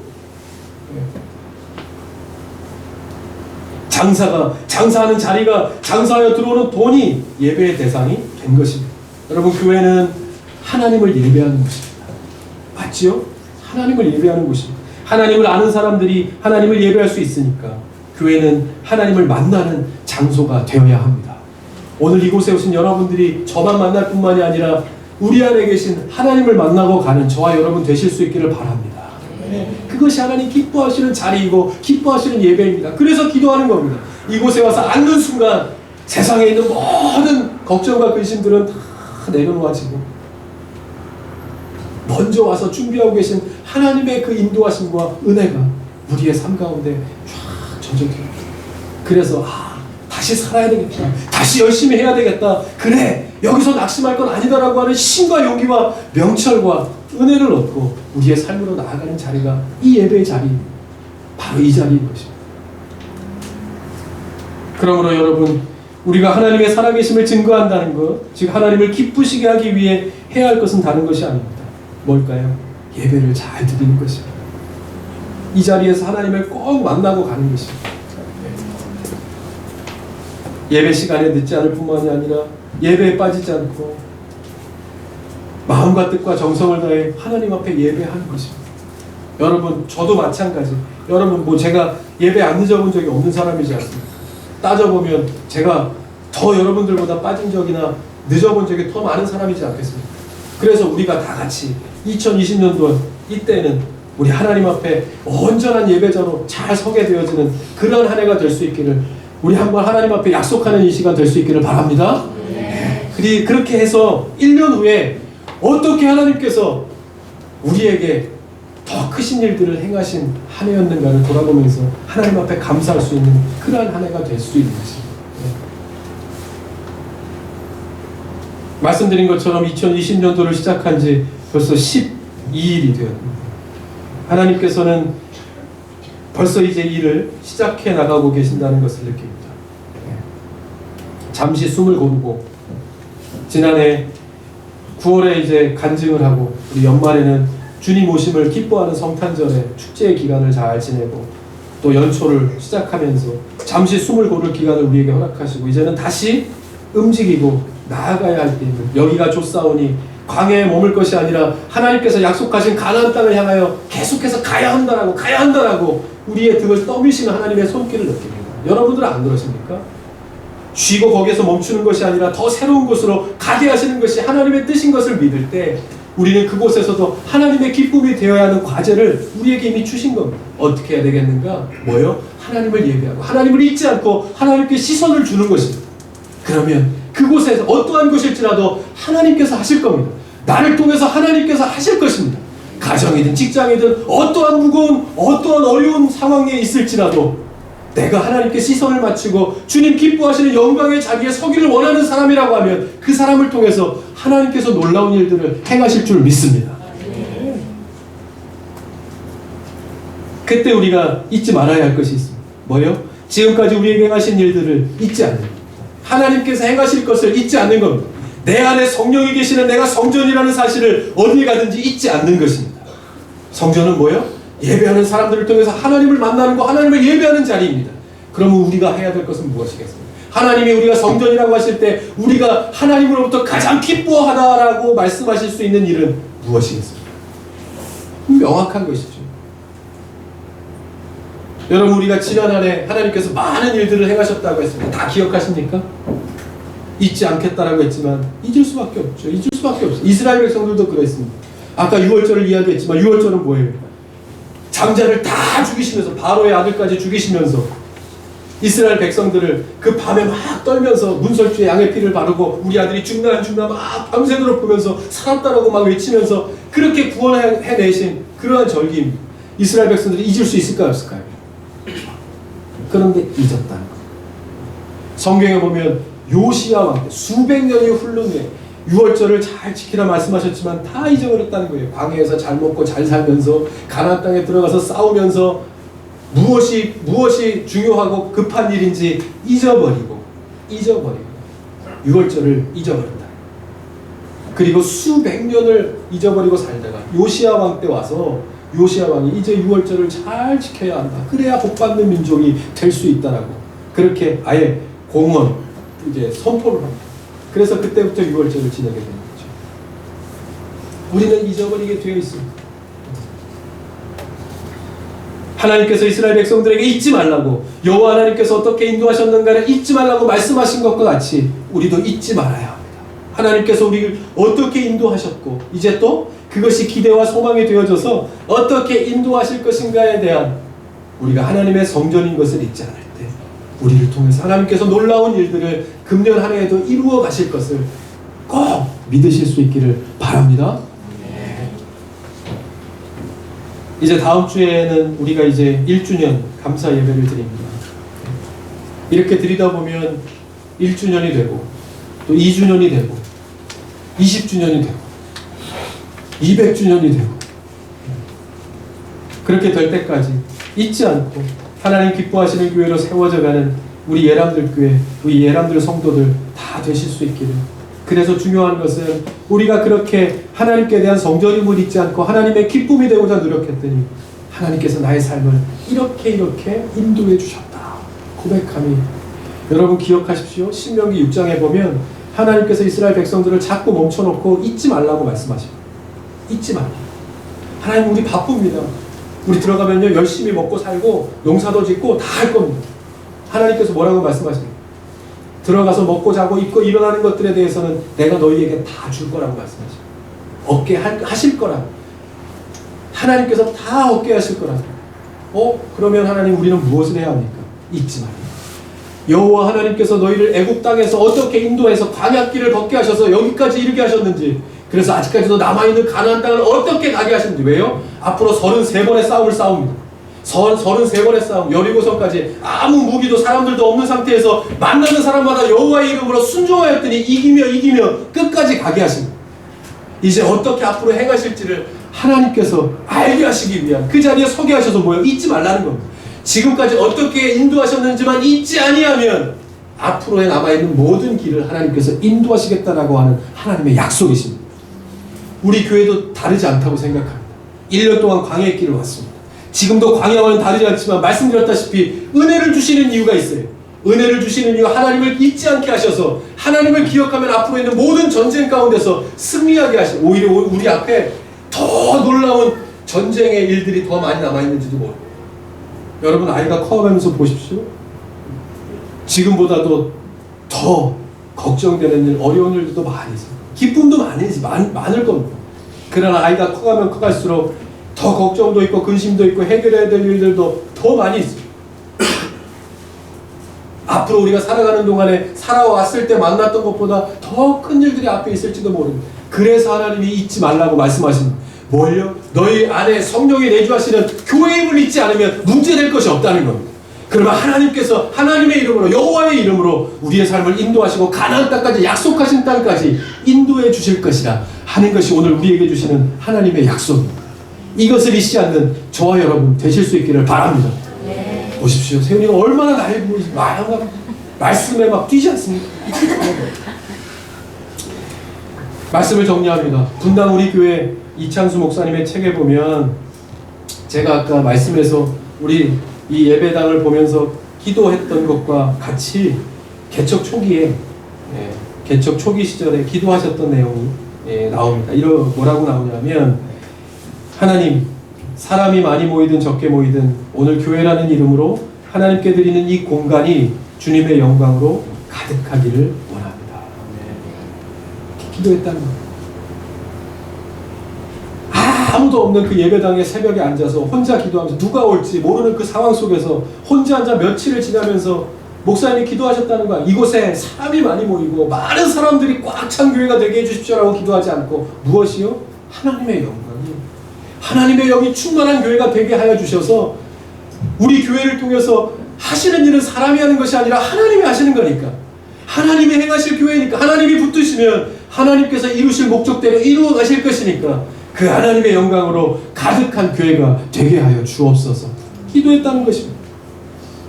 장사하는 자리가, 장사하여 들어오는 돈이 예배의 대상이 된 것입니다. 여러분, 교회는 하나님을 예배하는 곳입니다. 맞지요? 하나님을 예배하는 곳입니다. 하나님을 아는 사람들이 하나님을 예배할 수 있으니까 교회는 하나님을 만나는 장소가 되어야 합니다. 오늘 이곳에 오신 여러분들이 저만 만날 뿐만이 아니라 우리 안에 계신 하나님을 만나고 가는 저와 여러분 되실 수 있기를 바랍니다. 그것이 하나님 기뻐하시는 자리이고 기뻐하시는 예배입니다. 그래서 기도하는 겁니다. 이곳에 와서 앉는 순간 세상에 있는 모든 걱정과 근심들은 다 내려놓아지고 먼저 와서 준비하고 계신 하나님의 그 인도하심과 은혜가 우리의 삶 가운데 쫙 젖어들어요. 그래서 다시 살아야 되겠다. 다시 열심히 해야 되겠다. 그래, 여기서 낙심할 건 아니다라고 하는 힘과 용기와 명철과 은혜를 얻고 우리의 삶으로 나아가는 자리가 이 예배의 자리, 바로 이 자리인 것입니다. 그러므로 여러분, 우리가 하나님의 살아계심을 증거한다는 것, 즉 하나님을 기쁘시게 하기 위해 해야 할 것은 다른 것이 아닙니다. 뭘까요? 예배를 잘 드리는 것입니다. 이 자리에서 하나님을 꼭 만나고 가는 것입니다. 예배 시간에 늦지 않을 뿐만이 아니라 예배에 빠지지 않고 마음과 뜻과 정성을 다해 하나님 앞에 예배하는 것입니다. 여러분, 저도 마찬가지. 여러분, 제가 예배 안 늦어본 적이 없는 사람이지 않습니까? 따져보면 제가 더 여러분들보다 빠진 적이나 늦어본 적이 더 많은 사람이지 않겠습니까? 그래서 우리가 다 같이 2020년도 이때는 우리 하나님 앞에 온전한 예배자로 잘 서게 되어지는 그런 한 해가 될 수 있기를, 우리 한번 하나님 앞에 약속하는 이 시간 될 수 있기를 바랍니다. 그렇게 해서 1년 후에 어떻게 하나님께서 우리에게 더 크신 일들을 행하신 한 해였는가를 돌아보면서 하나님 앞에 감사할 수 있는 그러한 한 해가 될 수 있는 것입니다. 말씀드린 것처럼 2020년도를 시작한 지 벌써 12일이 되었습니다. 하나님께서는 벌써 이제 일을 시작해 나가고 계신다는 것을 느낍니다. 잠시 숨을 고르고 지난해 9월에 이제 간증을 하고 우리 연말에는 주님 오심을 기뻐하는 성탄절의 축제의 기간을 잘 지내고 또 연초를 시작하면서 잠시 숨을 고를 기간을 우리에게 허락하시고 이제는 다시 움직이고 나아가야 할 때입니다. 여기가 좋사오니 광야에 머물 것이 아니라 하나님께서 약속하신 가나안 땅을 향하여 계속해서 가야 한다라고 우리의 등을 떠미시는 하나님의 손길을 느낍니다. 여러분들은 안 그러십니까? 쉬고 거기에서 멈추는 것이 아니라 더 새로운 곳으로 가게 하시는 것이 하나님의 뜻인 것을 믿을 때 우리는 그곳에서도 하나님의 기쁨이 되어야 하는 과제를 우리에게 이미 주신 겁니다. 어떻게 해야 되겠는가? 뭐요? 하나님을 예배하고 하나님을 잊지 않고 하나님께 시선을 주는 것입니다. 그러면 그곳에서 어떠한 것일지라도 하나님께서 하실 겁니다. 나를 통해서 하나님께서 하실 것입니다. 가정이든 직장이든 어떠한 무거운 어떠한 어려운 상황에 있을지라도 내가 하나님께 시선을 맞추고 주님 기뻐하시는 영광의 자리에 서기를 원하는 사람이라고 하면 그 사람을 통해서 하나님께서 놀라운 일들을 행하실 줄 믿습니다. 그때 우리가 잊지 말아야 할 것이 있습니다. 뭐요? 지금까지 우리에게 행하신 일들을 잊지 않는 것. 하나님께서 행하실 것을 잊지 않는 겁니다. 내 안에 성령이 계시는 내가 성전이라는 사실을 어디 가든지 잊지 않는 것입니다. 성전은 뭐요? 예배하는 사람들을 통해서 하나님을 만나는 거, 하나님을 예배하는 자리입니다. 그러면 우리가 해야 될 것은 무엇이겠습니까? 하나님이 우리가 성전이라고 하실 때 우리가 하나님으로부터 가장 기뻐하다라고 말씀하실 수 있는 일은 무엇이겠습니까? 명확한 것이죠. 여러분, 우리가 지난 한 해 하나님께서 많은 일들을 행하셨다고 했습니다. 다 기억하십니까? 잊지 않겠다라고 했지만 잊을 수밖에 없죠. 잊을 수밖에 없어요. 이스라엘 백성들도 그랬습니다. 아까 6월절을 이야기했지만 6월절은 뭐예요? 장자를 다 죽이시면서 바로의 아들까지 죽이시면서 이스라엘 백성들을 그 밤에 막 떨면서 문설주에 양의 피를 바르고 우리 아들이 죽나 막 밤새도록 보면서 살았다라고 막 외치면서 그렇게 구원해내신 그러한 절기입니다. 이스라엘 백성들이 잊을 수 있을까요? 없을까요? 그런데 잊었다는 거예요. 성경에 보면 요시야 왕 때 수백 년이 흐른 후에 6월절을 잘 지키라 말씀하셨지만 다 잊어버렸다는 거예요. 광야에서 잘 먹고 잘 살면서 가나안 땅에 들어가서 싸우면서 무엇이 중요하고 급한 일인지 잊어버리고 6월절을 잊어버린다. 그리고 수백 년을 잊어버리고 살다가 요시야 왕 때 와서 요시야 왕이 이제 6월절을 잘 지켜야 한다. 그래야 복받는 민족이 될 수 있다라고 그렇게 아예 공언 이제 선포를 합니다. 그래서 그때부터 6월절을 지내게 되는 거죠. 우리는 잊어버리게 되어 있습니다. 하나님께서 이스라엘 백성들에게 잊지 말라고 여호와 하나님께서 어떻게 인도하셨는가를 잊지 말라고 말씀하신 것과 같이 우리도 잊지 말아야 합니다. 하나님께서 우리를 어떻게 인도하셨고 이제 또 그것이 기대와 소망이 되어져서 어떻게 인도하실 것인가에 대한 우리가 하나님의 성전인 것을 잊지 않을 때 우리를 통해서 하나님께서 놀라운 일들을 금년 한 해에도 이루어 가실 것을 꼭 믿으실 수 있기를 바랍니다. 네. 이제 다음 주에는 우리가 이제 1주년 감사 예배를 드립니다. 이렇게 드리다 보면 1주년이 되고 또 2주년이 되고 20주년이 되고 200주년이 되고 그렇게 될 때까지 잊지 않고 하나님 기뻐하시는 교회로 세워져가는 우리 예람들 교회, 우리 예람들 성도들 다 되실 수 있기를. 그래서 중요한 것은 우리가 그렇게 하나님께 대한 성전임을 잊지 않고 하나님의 기쁨이 되고자 노력했더니 하나님께서 나의 삶을 이렇게 인도해 주셨다 고백함이, 여러분 기억하십시오. 신명기 6장에 보면 하나님께서 이스라엘 백성들을 자꾸 멈춰놓고 잊지 말라고 말씀하셔요. 잊지 말라. 하나님 우리 바쁩니다. 우리 들어가면요 열심히 먹고 살고 농사도 짓고 다 할 겁니다. 하나님께서 뭐라고 말씀하십니까? 들어가서 먹고 자고 입고 일어나는 것들에 대해서는 내가 너희에게 다 줄 거라고 말씀하십니다. 얻게 하실 거라고. 하나님께서 다 얻게 하실 거라고. 그러면 하나님 우리는 무엇을 해야 합니까? 잊지 말라. 여호와 하나님께서 너희를 애굽 땅에서 어떻게 인도해서 광야길을 걷게 하셔서 여기까지 이르게 하셨는지, 그래서 아직까지도 남아있는 가나안 땅을 어떻게 가게 하셨는지. 왜요? 앞으로 33번의 싸움을 싸웁니다. 33번의 싸움, 여리고성까지 아무 무기도 사람들도 없는 상태에서 만나는 사람마다 여호와의 이름으로 순종하였더니 이기며 끝까지 가게 하십니다. 이제 어떻게 앞으로 행하실지를 하나님께서 알게 하시기 위한 그 자리에 서게 하셔서 뭐예요? 잊지 말라는 겁니다. 지금까지 어떻게 인도하셨는지만 잊지 아니하면 앞으로에 남아있는 모든 길을 하나님께서 인도하시겠다라고 하는 하나님의 약속이십니다. 우리 교회도 다르지 않다고 생각합니다. 1년 동안 광야의 길을 왔습니다. 지금도 광야와는 다르지 않지만 말씀드렸다시피 은혜를 주시는 이유가 있어요. 은혜를 주시는 이유 하나님을 잊지 않게 하셔서 하나님을 기억하면 앞으로 있는 모든 전쟁 가운데서 승리하게 하시고 오히려 우리 앞에 더 놀라운 전쟁의 일들이 더 많이 남아있는지도 모릅니다. 여러분 아이가 커가면서 보십시오. 지금보다도 더 걱정되는 일, 어려운 일도 많이 있어요. 기쁨도 많을 겁니다. 그러나 아이가 커가면 커갈수록 더 걱정도 있고 근심도 있고 해결해야 될 일들도 더 많이 있어요. 앞으로 우리가 살아가는 동안에 살아왔을 때 만났던 것보다 더 큰 일들이 앞에 있을지도 모릅니다. 그래서 하나님이 잊지 말라고 말씀하십니다. 뭘요? 너희 안에 성령이 내주하시는 교회임을 잊지 않으면 문제될 것이 없다는 겁니다. 그러면 하나님께서 하나님의 이름으로 여호와의 이름으로 우리의 삶을 인도하시고 가나안 땅까지 약속하신 땅까지 인도해 주실 것이라 하는 것이 오늘 우리에게 주시는 하나님의 약속입니다. 이것을 잊지 않는 저와 여러분 되실 수 있기를 바랍니다. 네. 보십시오. 세훈이가 얼마나 나의 말씀에 막 뛰지 않습니까? 말씀을 정리합니다. 분당 우리 교회 이창수 목사님의 책에 보면 제가 아까 말씀에서 우리 이 예배당을 보면서 기도했던 것과 같이 개척 초기에 개척 초기 시절에 기도하셨던 내용이 나옵니다. 뭐라고 나오냐면 하나님 사람이 많이 모이든 적게 모이든 오늘 교회라는 이름으로 하나님께 드리는 이 공간이 주님의 영광으로 가득하기를 원합니다. 기도했다는 거예요. 아무도 없는 그 예배당에 새벽에 앉아서 혼자 기도하면서 누가 올지 모르는 그 상황 속에서 혼자 앉아 며칠을 지나면서 목사님이 기도하셨다는 거야. 이곳에 사람이 많이 모이고 많은 사람들이 꽉 찬 교회가 되게 해주십시오라고 기도하지 않고 무엇이요? 하나님의 영광이 하나님의 영이 충만한 교회가 되게 하여 주셔서 우리 교회를 통해서 하시는 일은 사람이 하는 것이 아니라 하나님이 하시는 거니까 하나님이 행하실 교회니까 하나님이 붙드시면 하나님께서 이루실 목적대로 이루어 가실 것이니까 그 하나님의 영광으로 가득한 교회가 되게 하여 주옵소서 기도했다는 것입니다.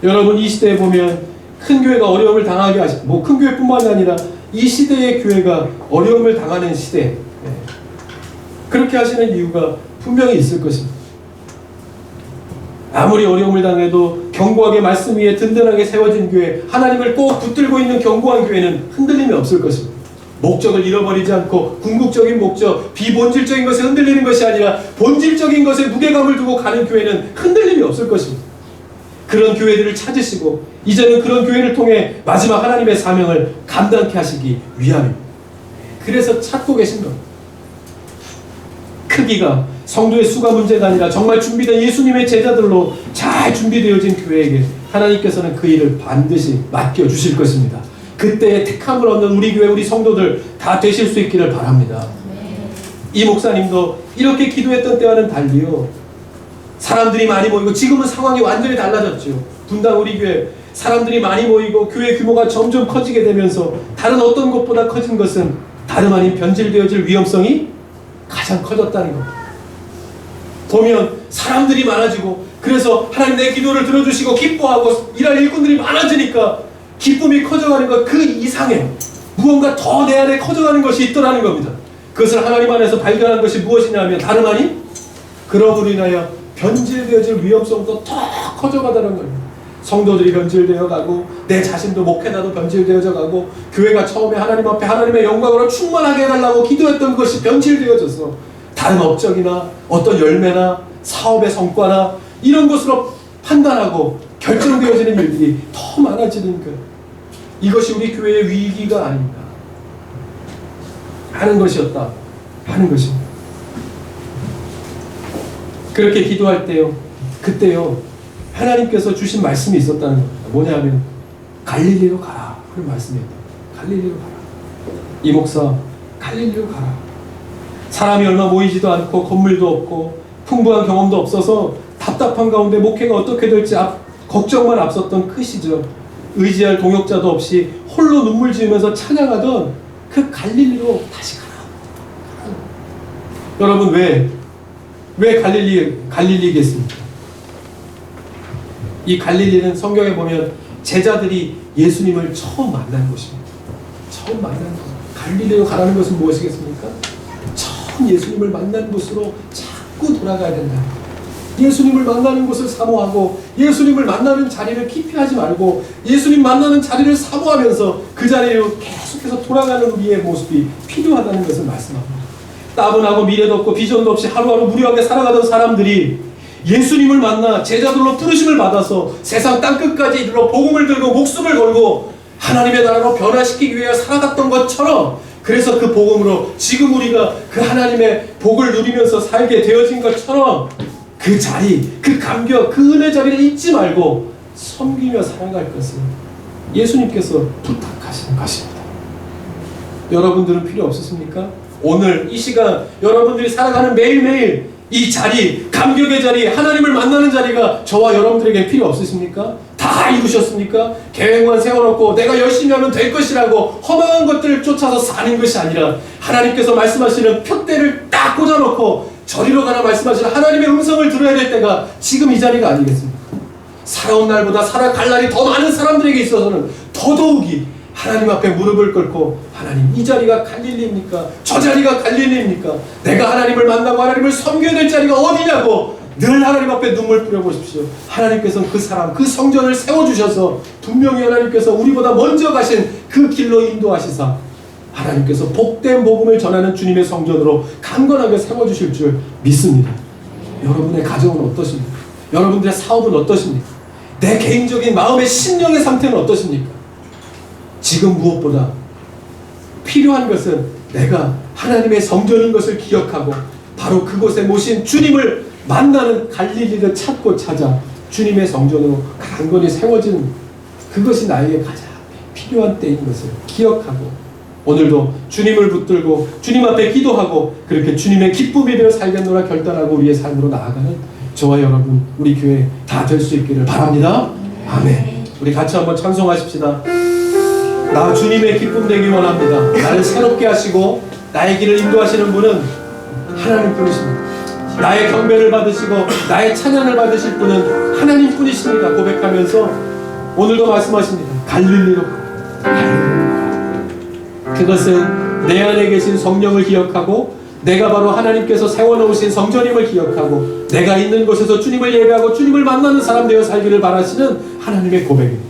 여러분 이 시대에 보면 큰 교회가 어려움을 당하게 하시고 큰 교회뿐만이 아니라 이 시대의 교회가 어려움을 당하는 시대 그렇게 하시는 이유가 분명히 있을 것입니다. 아무리 어려움을 당해도 견고하게 말씀 위에 든든하게 세워진 교회 하나님을 꼭 붙들고 있는 견고한 교회는 흔들림이 없을 것입니다. 목적을 잃어버리지 않고 궁극적인 목적, 비본질적인 것에 흔들리는 것이 아니라 본질적인 것에 무게감을 두고 가는 교회는 흔들림이 없을 것입니다. 그런 교회들을 찾으시고 이제는 그런 교회를 통해 마지막 하나님의 사명을 감당케 하시기 위함입니다. 그래서 찾고 계신 겁니다. 크기가 성도의 수가 문제가 아니라 정말 준비된 예수님의 제자들로 잘 준비되어진 교회에게 하나님께서는 그 일을 반드시 맡겨주실 것입니다. 그때의 택함을 얻는 우리 교회 우리 성도들 다 되실 수 있기를 바랍니다. 이 목사님도 이렇게 기도했던 때와는 달리요 사람들이 많이 모이고 지금은 상황이 완전히 달라졌죠. 분당 우리 교회 사람들이 많이 모이고 교회 규모가 점점 커지게 되면서 다른 어떤 것보다 커진 것은 다름 아닌 변질되어질 위험성이 가장 커졌다는 겁니다. 보면 사람들이 많아지고 그래서 하나님 내 기도를 들어주시고 기뻐하고 일할 일꾼들이 많아지니까 기쁨이 커져가는 것 그 이상의 무언가 더 내 안에 커져가는 것이 있더라는 겁니다. 그것을 하나님 안에서 발견한 것이 무엇이냐 하면 다름 아닌 그러므로 인하여 변질되어질 위험성도 더 커져가다는 겁니다. 성도들이 변질되어 가고 내 자신도 목회자도 변질되어져 가고 교회가 처음에 하나님 앞에 하나님의 영광으로 충만하게 해달라고 기도했던 것이 변질되어져서 다른 업적이나 어떤 열매나 사업의 성과나 이런 것으로 판단하고 결정되어지는 일들이 더 많아지는 것 이것이 우리 교회의 위기가 아닌가 하는 것이었다 하는 것입니다. 그렇게 기도할 때요 그때요 하나님께서 주신 말씀이 있었다는 겁니다. 뭐냐면 갈릴리로 가라 그런 말씀이었다. 갈릴리로 가라. 이 목사 갈릴리로 가라. 사람이 얼마 모이지도 않고 건물도 없고 풍부한 경험도 없어서 답답한 가운데 목회가 어떻게 될지 걱정만 앞섰던 그 시절 의지할 동역자도 없이 홀로 눈물 지으면서 찬양하던 그 갈릴리로 다시 가라. 여러분 왜 갈릴리겠습니까? 이 갈릴리는 성경에 보면 제자들이 예수님을 처음 만난 곳입니다. 처음 만난 곳. 갈릴리로 가라는 것은 무엇이겠습니까? 처음 예수님을 만난 곳으로 자꾸 돌아가야 된다. 예수님을 만나는 곳을 사모하고 예수님을 만나는 자리를 기피하지 말고 예수님 만나는 자리를 사모하면서 그 자리로 계속해서 돌아가는 우리의 모습이 필요하다는 것을 말씀합니다. 따분하고 미래도 없고 비전도 없이 하루하루 무료하게 살아가던 사람들이 예수님을 만나 제자들로 부르심을 받아서 세상 땅끝까지 이르러 복음을 들고 목숨을 걸고 하나님의 나라로 변화시키기 위해 살아갔던 것처럼, 그래서 그 복음으로 지금 우리가 그 하나님의 복을 누리면서 살게 되어진 것처럼 그 자리, 그 감격, 그 은혜 자리를 잊지 말고 섬기며 살아갈 것을 예수님께서 부탁하시는 것입니다. 여러분들은 필요 없으십니까? 오늘 이 시간 여러분들이 살아가는 매일매일 이 자리, 감격의 자리, 하나님을 만나는 자리가 저와 여러분들에게 필요 없으십니까? 다 이루셨습니까? 계획만 세워놓고 내가 열심히 하면 될 것이라고 허망한 것들을 쫓아서 사는 것이 아니라 하나님께서 말씀하시는 표대를 딱 꽂아놓고 저리로 가라 말씀하시는 하나님의 음성을 들어야 될 때가 지금 이 자리가 아니겠습니까? 살아온 날보다 살아갈 날이 더 많은 사람들에게 있어서는 더더욱이 하나님 앞에 무릎을 꿇고, 하나님 이 자리가 갈릴리입니까? 저 자리가 갈릴리입니까? 내가 하나님을 만나고 하나님을 섬겨야 될 자리가 어디냐고 늘 하나님 앞에 눈물 뿌려보십시오. 하나님께서는 그 사람, 그 성전을 세워주셔서 분명히 하나님께서 우리보다 먼저 가신 그 길로 인도하시사 하나님께서 복된 복음을 전하는 주님의 성전으로 강건하게 세워주실 줄 믿습니다. 여러분의 가정은 어떠십니까? 여러분들의 사업은 어떠십니까? 내 개인적인 마음의 심령의 상태는 어떠십니까? 지금 무엇보다 필요한 것은 내가 하나님의 성전인 것을 기억하고 바로 그곳에 모신 주님을 만나는 갈릴리를 찾고 찾아 주님의 성전으로 강건히 세워지는 그것이 나에게 가장 필요한 때인 것을 기억하고 오늘도 주님을 붙들고 주님 앞에 기도하고 그렇게 주님의 기쁨이 되어 살겠노라 결단하고 우리의 삶으로 나아가는 저와 여러분, 우리 교회 다 될 수 있기를 바랍니다. 아멘. 우리 같이 한번 찬송하십시다. 나 주님의 기쁨 되기 원합니다. 나를 새롭게 하시고 나의 길을 인도하시는 분은 하나님뿐이십니다. 나의 경배를 받으시고 나의 찬양을 받으실 분은 하나님뿐이십니다. 고백하면서 오늘도 말씀하십니다. 갈릴리로 그것은 내 안에 계신 성령을 기억하고 내가 바로 하나님께서 세워놓으신 성전임을 기억하고 내가 있는 곳에서 주님을 예배하고 주님을 만나는 사람 되어 살기를 바라시는 하나님의 고백입니다.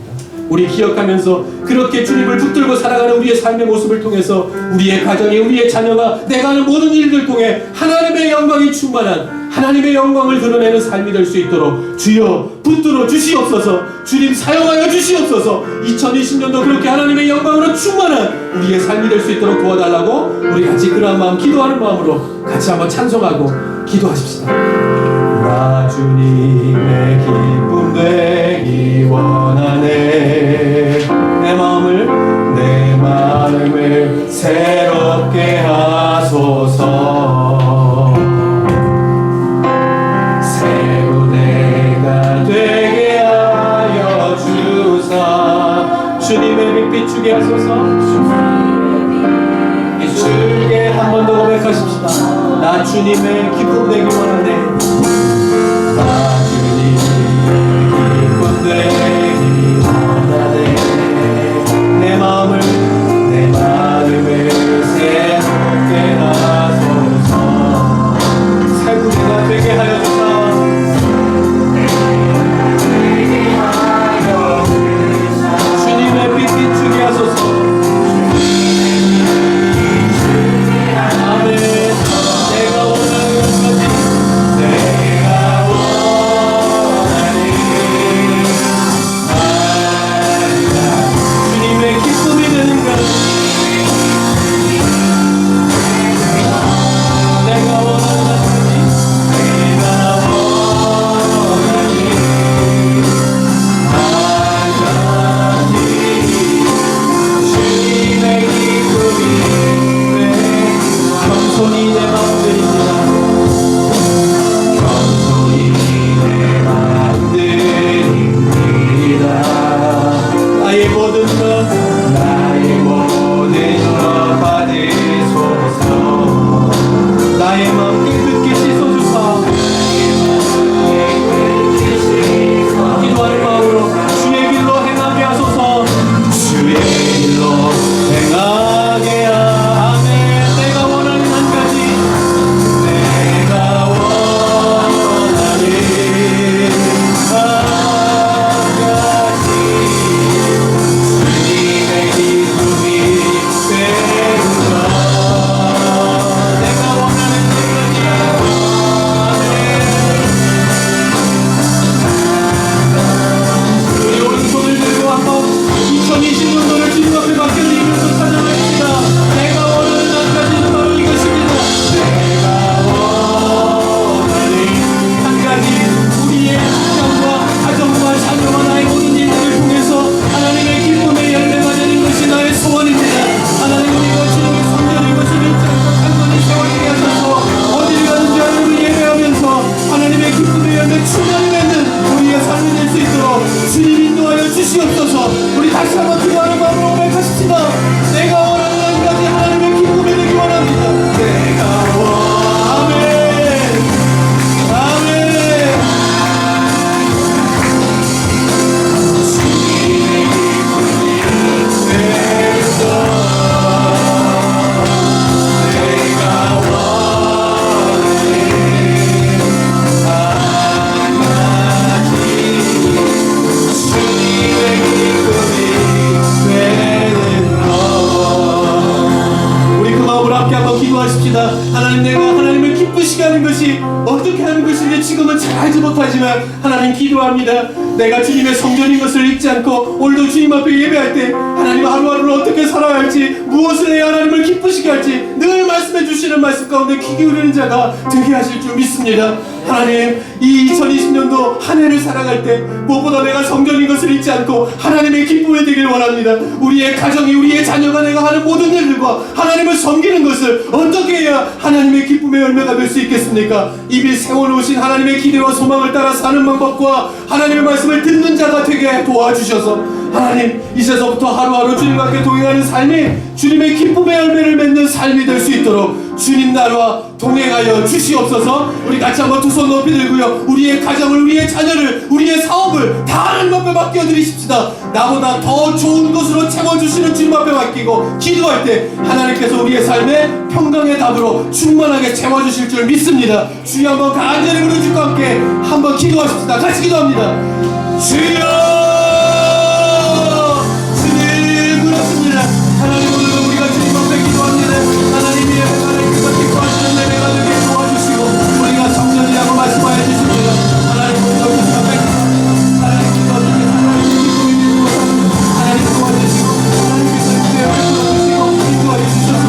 우리 기억하면서 그렇게 주님을 붙들고 살아가는 우리의 삶의 모습을 통해서 우리의 가정이, 우리의 자녀가 내가 하는 모든 일들 통해 하나님의 영광이 충만한 하나님의 영광을 드러내는 삶이 될 수 있도록 주여 붙들어 주시옵소서. 주님 사용하여 주시옵소서. 2020년도 그렇게 하나님의 영광으로 충만한 우리의 삶이 될 수 있도록 도와달라고 우리 같이 그러한 마음, 기도하는 마음으로 같이 한번 찬송하고 기도하십시다. 나 주님의 기쁨 되기 원하네. 내 마음을 새롭게 하소서. 새로 내가 되게 하여 주사. 주님의 빛 비추게 하소서. 비추게 한 번 더 고백하십시다. 나 주님의 기쁨 되기 원하네. 나 주님의 기쁨 되기 원하네. 내 마음을 새롭게 하소서. 새구리가 되게 하여 주사. 주님의 빛 비추게 하소서. 아멘. 내가 원하는 것까지 충만히 맺는 우리의 삶이 될 수 있도록 주님 인도하여 주시옵소서. 우리 다시 한번 기도하는 마음으로 고백하십시다. 내가 원하는 한 가지 하나님의 기쁨이 되기 원합니다. 내가 원하는 아멘. 기도하십시다. 하나님, 내가 하나님을 기쁘시게 하는 것이 어떻게 하는 것인지 지금은 잘 알지 못하지만 하나님 기도합니다. 내가 주님의 성전인 것을 잊지 않고 오늘도 주님 앞에 예배할 때 하나님 하루하루를 어떻게 살아야 할지, 무엇을 해야 하나님을 기쁘시게 할지 늘 말씀해 주시는 말씀 가운데 귀 기울이는 자가 되게 하실 줄 믿습니다. 하나님, 이 2020년도 한 해를 살아갈 때 무엇보다 내가 성전인 것을 잊지 않고 하나님의 기쁨이 되길 원합니다. 우리의 가정이, 우리의 자녀가 내가 하는 모든 일들과 하나님을 섬기는 것을 어떻게 해야 하나님의 기쁨의 열매가 될 수 있겠습니까? 이미 세워놓으신 하나님의 기대와 소망을 따라 사는 방법과 하나님의 말씀을 듣는 자가 되게 도와주셔서 하나님, 이제서부터 하루하루 주님과 함께 동행하는 삶이 주님의 기쁨의 열매를 맺는 삶이 될 수 있도록 주님 나라와 동행하여 주시옵소서. 우리 같이 한번 두 손 높이 들고요, 우리의 가정을, 우리의 자녀를, 우리의 사업을 다 하나님 앞에 맡겨드리십시다. 나보다 더 좋은 것으로 채워주시는 주님 앞에 맡기고 기도할 때 하나님께서 우리의 삶에 평강의 답으로 충만하게 채워주실 줄 믿습니다. 주여 한번 간절히 우리 주님과 함께 한번 기도하십시다. 같이 기도합니다. 주여, 하나님, 오늘도 우리가 주님 앞에 기도합니다. 하나님이 하나님께서 기뻐하시는 예배가 되게 도와주시고 우리가 성전이라고 말씀하여 주십니다. 하나님, 오늘도 주님 앞에 하나님 기도하시는 하나님의 기쁨이 되고 하나님 도와주시고 하나님께서 기대를 도와주시고 인도하여 주셔서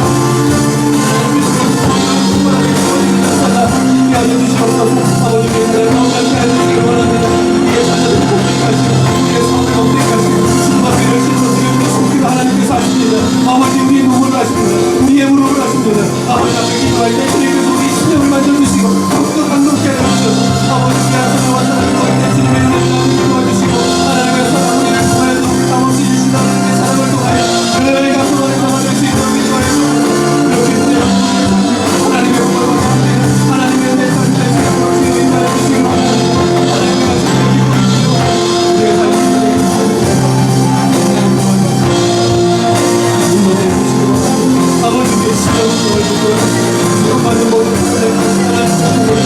하나님께서 충만하게 채워주는 역사가 있게 하여 주시옵소서. 아버지의 은혜를 감사케 하여 주시기 원합니다. 우리의 자녀를 복되게 하시고 우리의 사업을 복되게 하시고 주님 앞에 열심히 드리고 속기도 하나님께서 하십니다. 아버지, 우리의 눈물을 하십니다. 우리의 무릎을 하십니다. 아버지 앞에 기도할 때 주님께서 우리 심령을 만져주시고 더욱더 감동케 해주셔서 아버지 귀한 소리와 사랑을 더할 때 주님의 은혜를 도와주시고 하나님의 사랑을 우리를 통하여 감없이 주시다. 하나님의 사랑을 통하여 그의 감동을 담아낼 수 있도록 기도하여 주옵소서. 이렇게 하나님의 복을 받습니다. 하나님의 내 삶을 수 있도록 주여 인도하여 주시기 바랍니다. 하나님의 말씀을 기도하시고 우리의 삶을 아버지, 우리의 신령을 도와주고 수용받는 모든 것을 하나님 사랑으로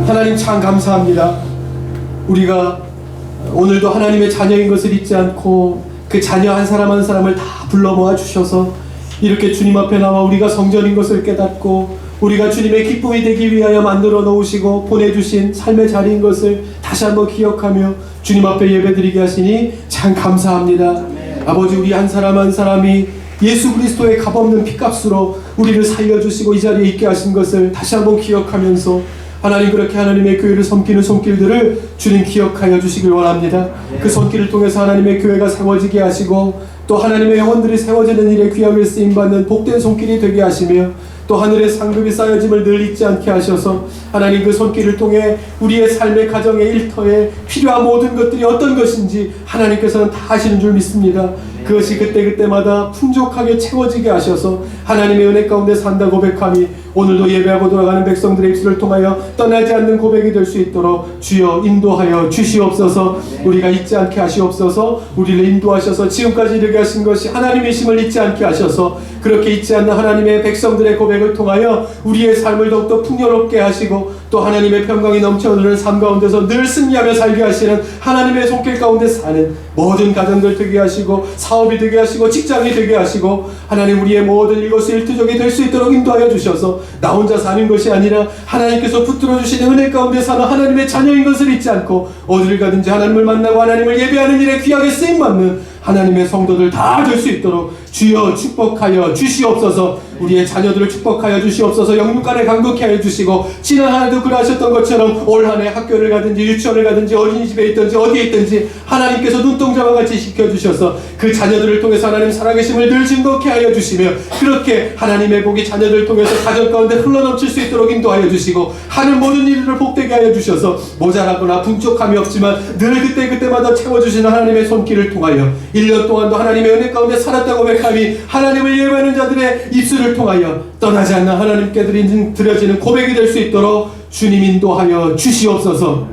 하나님 참 감사합니다. 우리가 오늘도 하나님의 자녀인 것을 잊지 않고 그 자녀 한 사람 한 사람을 다 불러 모아 주셔서 이렇게 주님 앞에 나와 우리가 성전인 것을 깨닫고 우리가 주님의 기쁨이 되기 위하여 만들어 놓으시고 보내주신 삶의 자리인 것을 다시 한번 기억하며 주님 앞에 예배드리게 하시니 참 감사합니다. 아버지, 우리 한 사람 한 사람이 예수 그리스도의 값없는 피값으로 우리를 살려주시고 이 자리에 있게 하신 것을 다시 한번 기억하면서 하나님, 그렇게 하나님의 교회를 섬기는 손길들을 주님 기억하여 주시길 원합니다. 그 손길을 통해서 하나님의 교회가 세워지게 하시고 또 하나님의 영혼들이 세워지는 일에 귀하게 쓰임받는 복된 손길이 되게 하시며 또 하늘의 상급이 쌓여짐을 늘 잊지 않게 하셔서 하나님, 그 손길을 통해 우리의 삶의 가정의 일터에 필요한 모든 것들이 어떤 것인지 하나님께서는 다 아시는 줄 믿습니다. 그것이 그때그때마다 풍족하게 채워지게 하셔서 하나님의 은혜 가운데 산다 고백함이 오늘도 예배하고 돌아가는 백성들의 입술을 통하여 떠나지 않는 고백이 될 수 있도록 주여 인도하여 주시옵소서. 우리가 잊지 않게 하시옵소서. 우리를 인도하셔서 지금까지 이르게 하신 것이 하나님이심을 잊지 않게 하셔서 그렇게 잊지 않는 하나님의 백성들의 고백을 통하여 우리의 삶을 더욱더 풍요롭게 하시고 또 하나님의 평강이 넘쳐 흐르는 삶 가운데서 늘 승리하며 살게 하시는 하나님의 손길 가운데 사는 모든 가정들 되게 하시고 사업이 되게 하시고 직장이 되게 하시고 하나님, 우리의 모든 일거수일투족이 될 수 있도록 인도하여 주셔서 나 혼자 사는 것이 아니라 하나님께서 붙들어 주시는 은혜 가운데 사는 하나님의 자녀인 것을 잊지 않고 어디를 가든지 하나님을 만나고 하나님을 예배하는 일에 귀하게 쓰임받는 하나님의 성도들 다 될 수 있도록 주여 축복하여 주시옵소서. 우리의 자녀들을 축복하여 주시옵소서. 영육간에 강독케 하여 주시고 지난 한 해도 그러하셨던 것처럼 올 한 해 학교를 가든지 유치원을 가든지 어린이집에 있든지 어디에 있든지 하나님께서 눈동자와 같이 지켜주셔서 그 자녀들을 통해서 하나님 살아계심을 늘 증거케 하여 주시며 그렇게 하나님의 복이 자녀들을 통해서 가정 가운데 흘러넘칠 수 있도록 인도하여 주시고 하는 모든 일들을 복되게 하여 주셔서 모자라거나 풍족함이 없지만 늘 그때그때마다 채워주시는 하나님의 손길을 통하여 1년 동안도 하나님의 은혜 가운데 살았다고 고백함이 하나님을 예배하는 자들의 입술을 통하여 떠나지 않는 하나님께 드려지는 고백이 될 수 있도록 주님 인도하여 주시옵소서.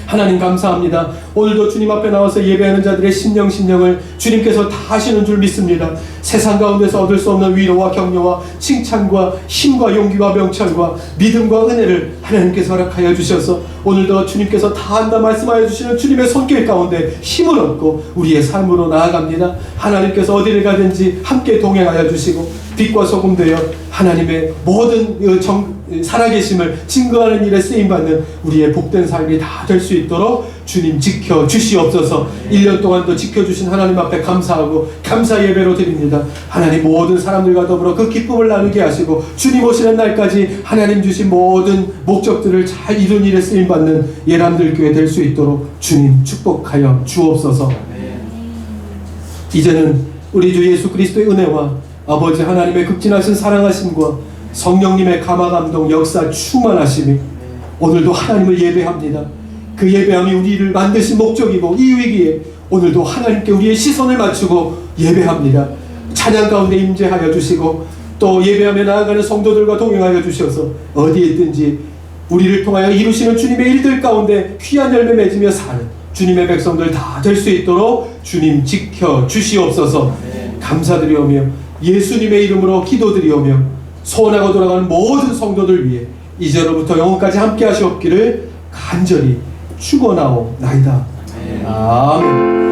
하나님 감사합니다. 오늘도 주님 앞에 나와서 예배하는 자들의 심령을 주님께서 다 하시는 줄 믿습니다. 세상 가운데서 얻을 수 없는 위로와 격려와 칭찬과 힘과 용기와 명철과 믿음과 은혜를 하나님께서 허락하여 주셔서 오늘도 주님께서 다 한다 말씀하여 주시는 주님의 손길 가운데 힘을 얻고 우리의 삶으로 나아갑니다. 하나님께서 어디를 가든지 함께 동행하여 주시고 빛과 소금 되어 하나님의 모든 살아계심을 증거하는 일에 쓰임받는 우리의 복된 삶이 다 될 수 있도록 주님 지켜주시옵소서. 1년 동안도 지켜주신 하나님 앞에 감사하고 감사 예배로 드립니다. 하나님 모든 사람들과 더불어 그 기쁨을 나누게 하시고 주님 오시는 날까지 하나님 주신 모든 목적들을 잘 이룬 일에 쓰임받는 예람들교회 될 수 있도록 주님 축복하여 주옵소서. 이제는 우리 주 예수 그리스도의 은혜와 아버지 하나님의 극진하신 사랑하심과 성령님의 감화감동 역사 충만하심이 오늘도 하나님을 예배합니다. 그 예배함이 우리를 만드신 목적이고 이 위기에 오늘도 하나님께 우리의 시선을 맞추고 예배합니다. 찬양 가운데 임재하여 주시고 또 예배하며 나아가는 성도들과 동행하여 주셔서 어디에 있든지 우리를 통하여 이루시는 주님의 일들 가운데 귀한 열매 맺으며 사는 주님의 백성들 다 될 수 있도록 주님 지켜 주시옵소서. 감사드리오며 예수님의 이름으로 기도드리오며 소원하고 돌아가는 모든 성도들 위해 이제로부터 영원까지 함께 하시옵기를 간절히 축원하옵나이다. 아멘.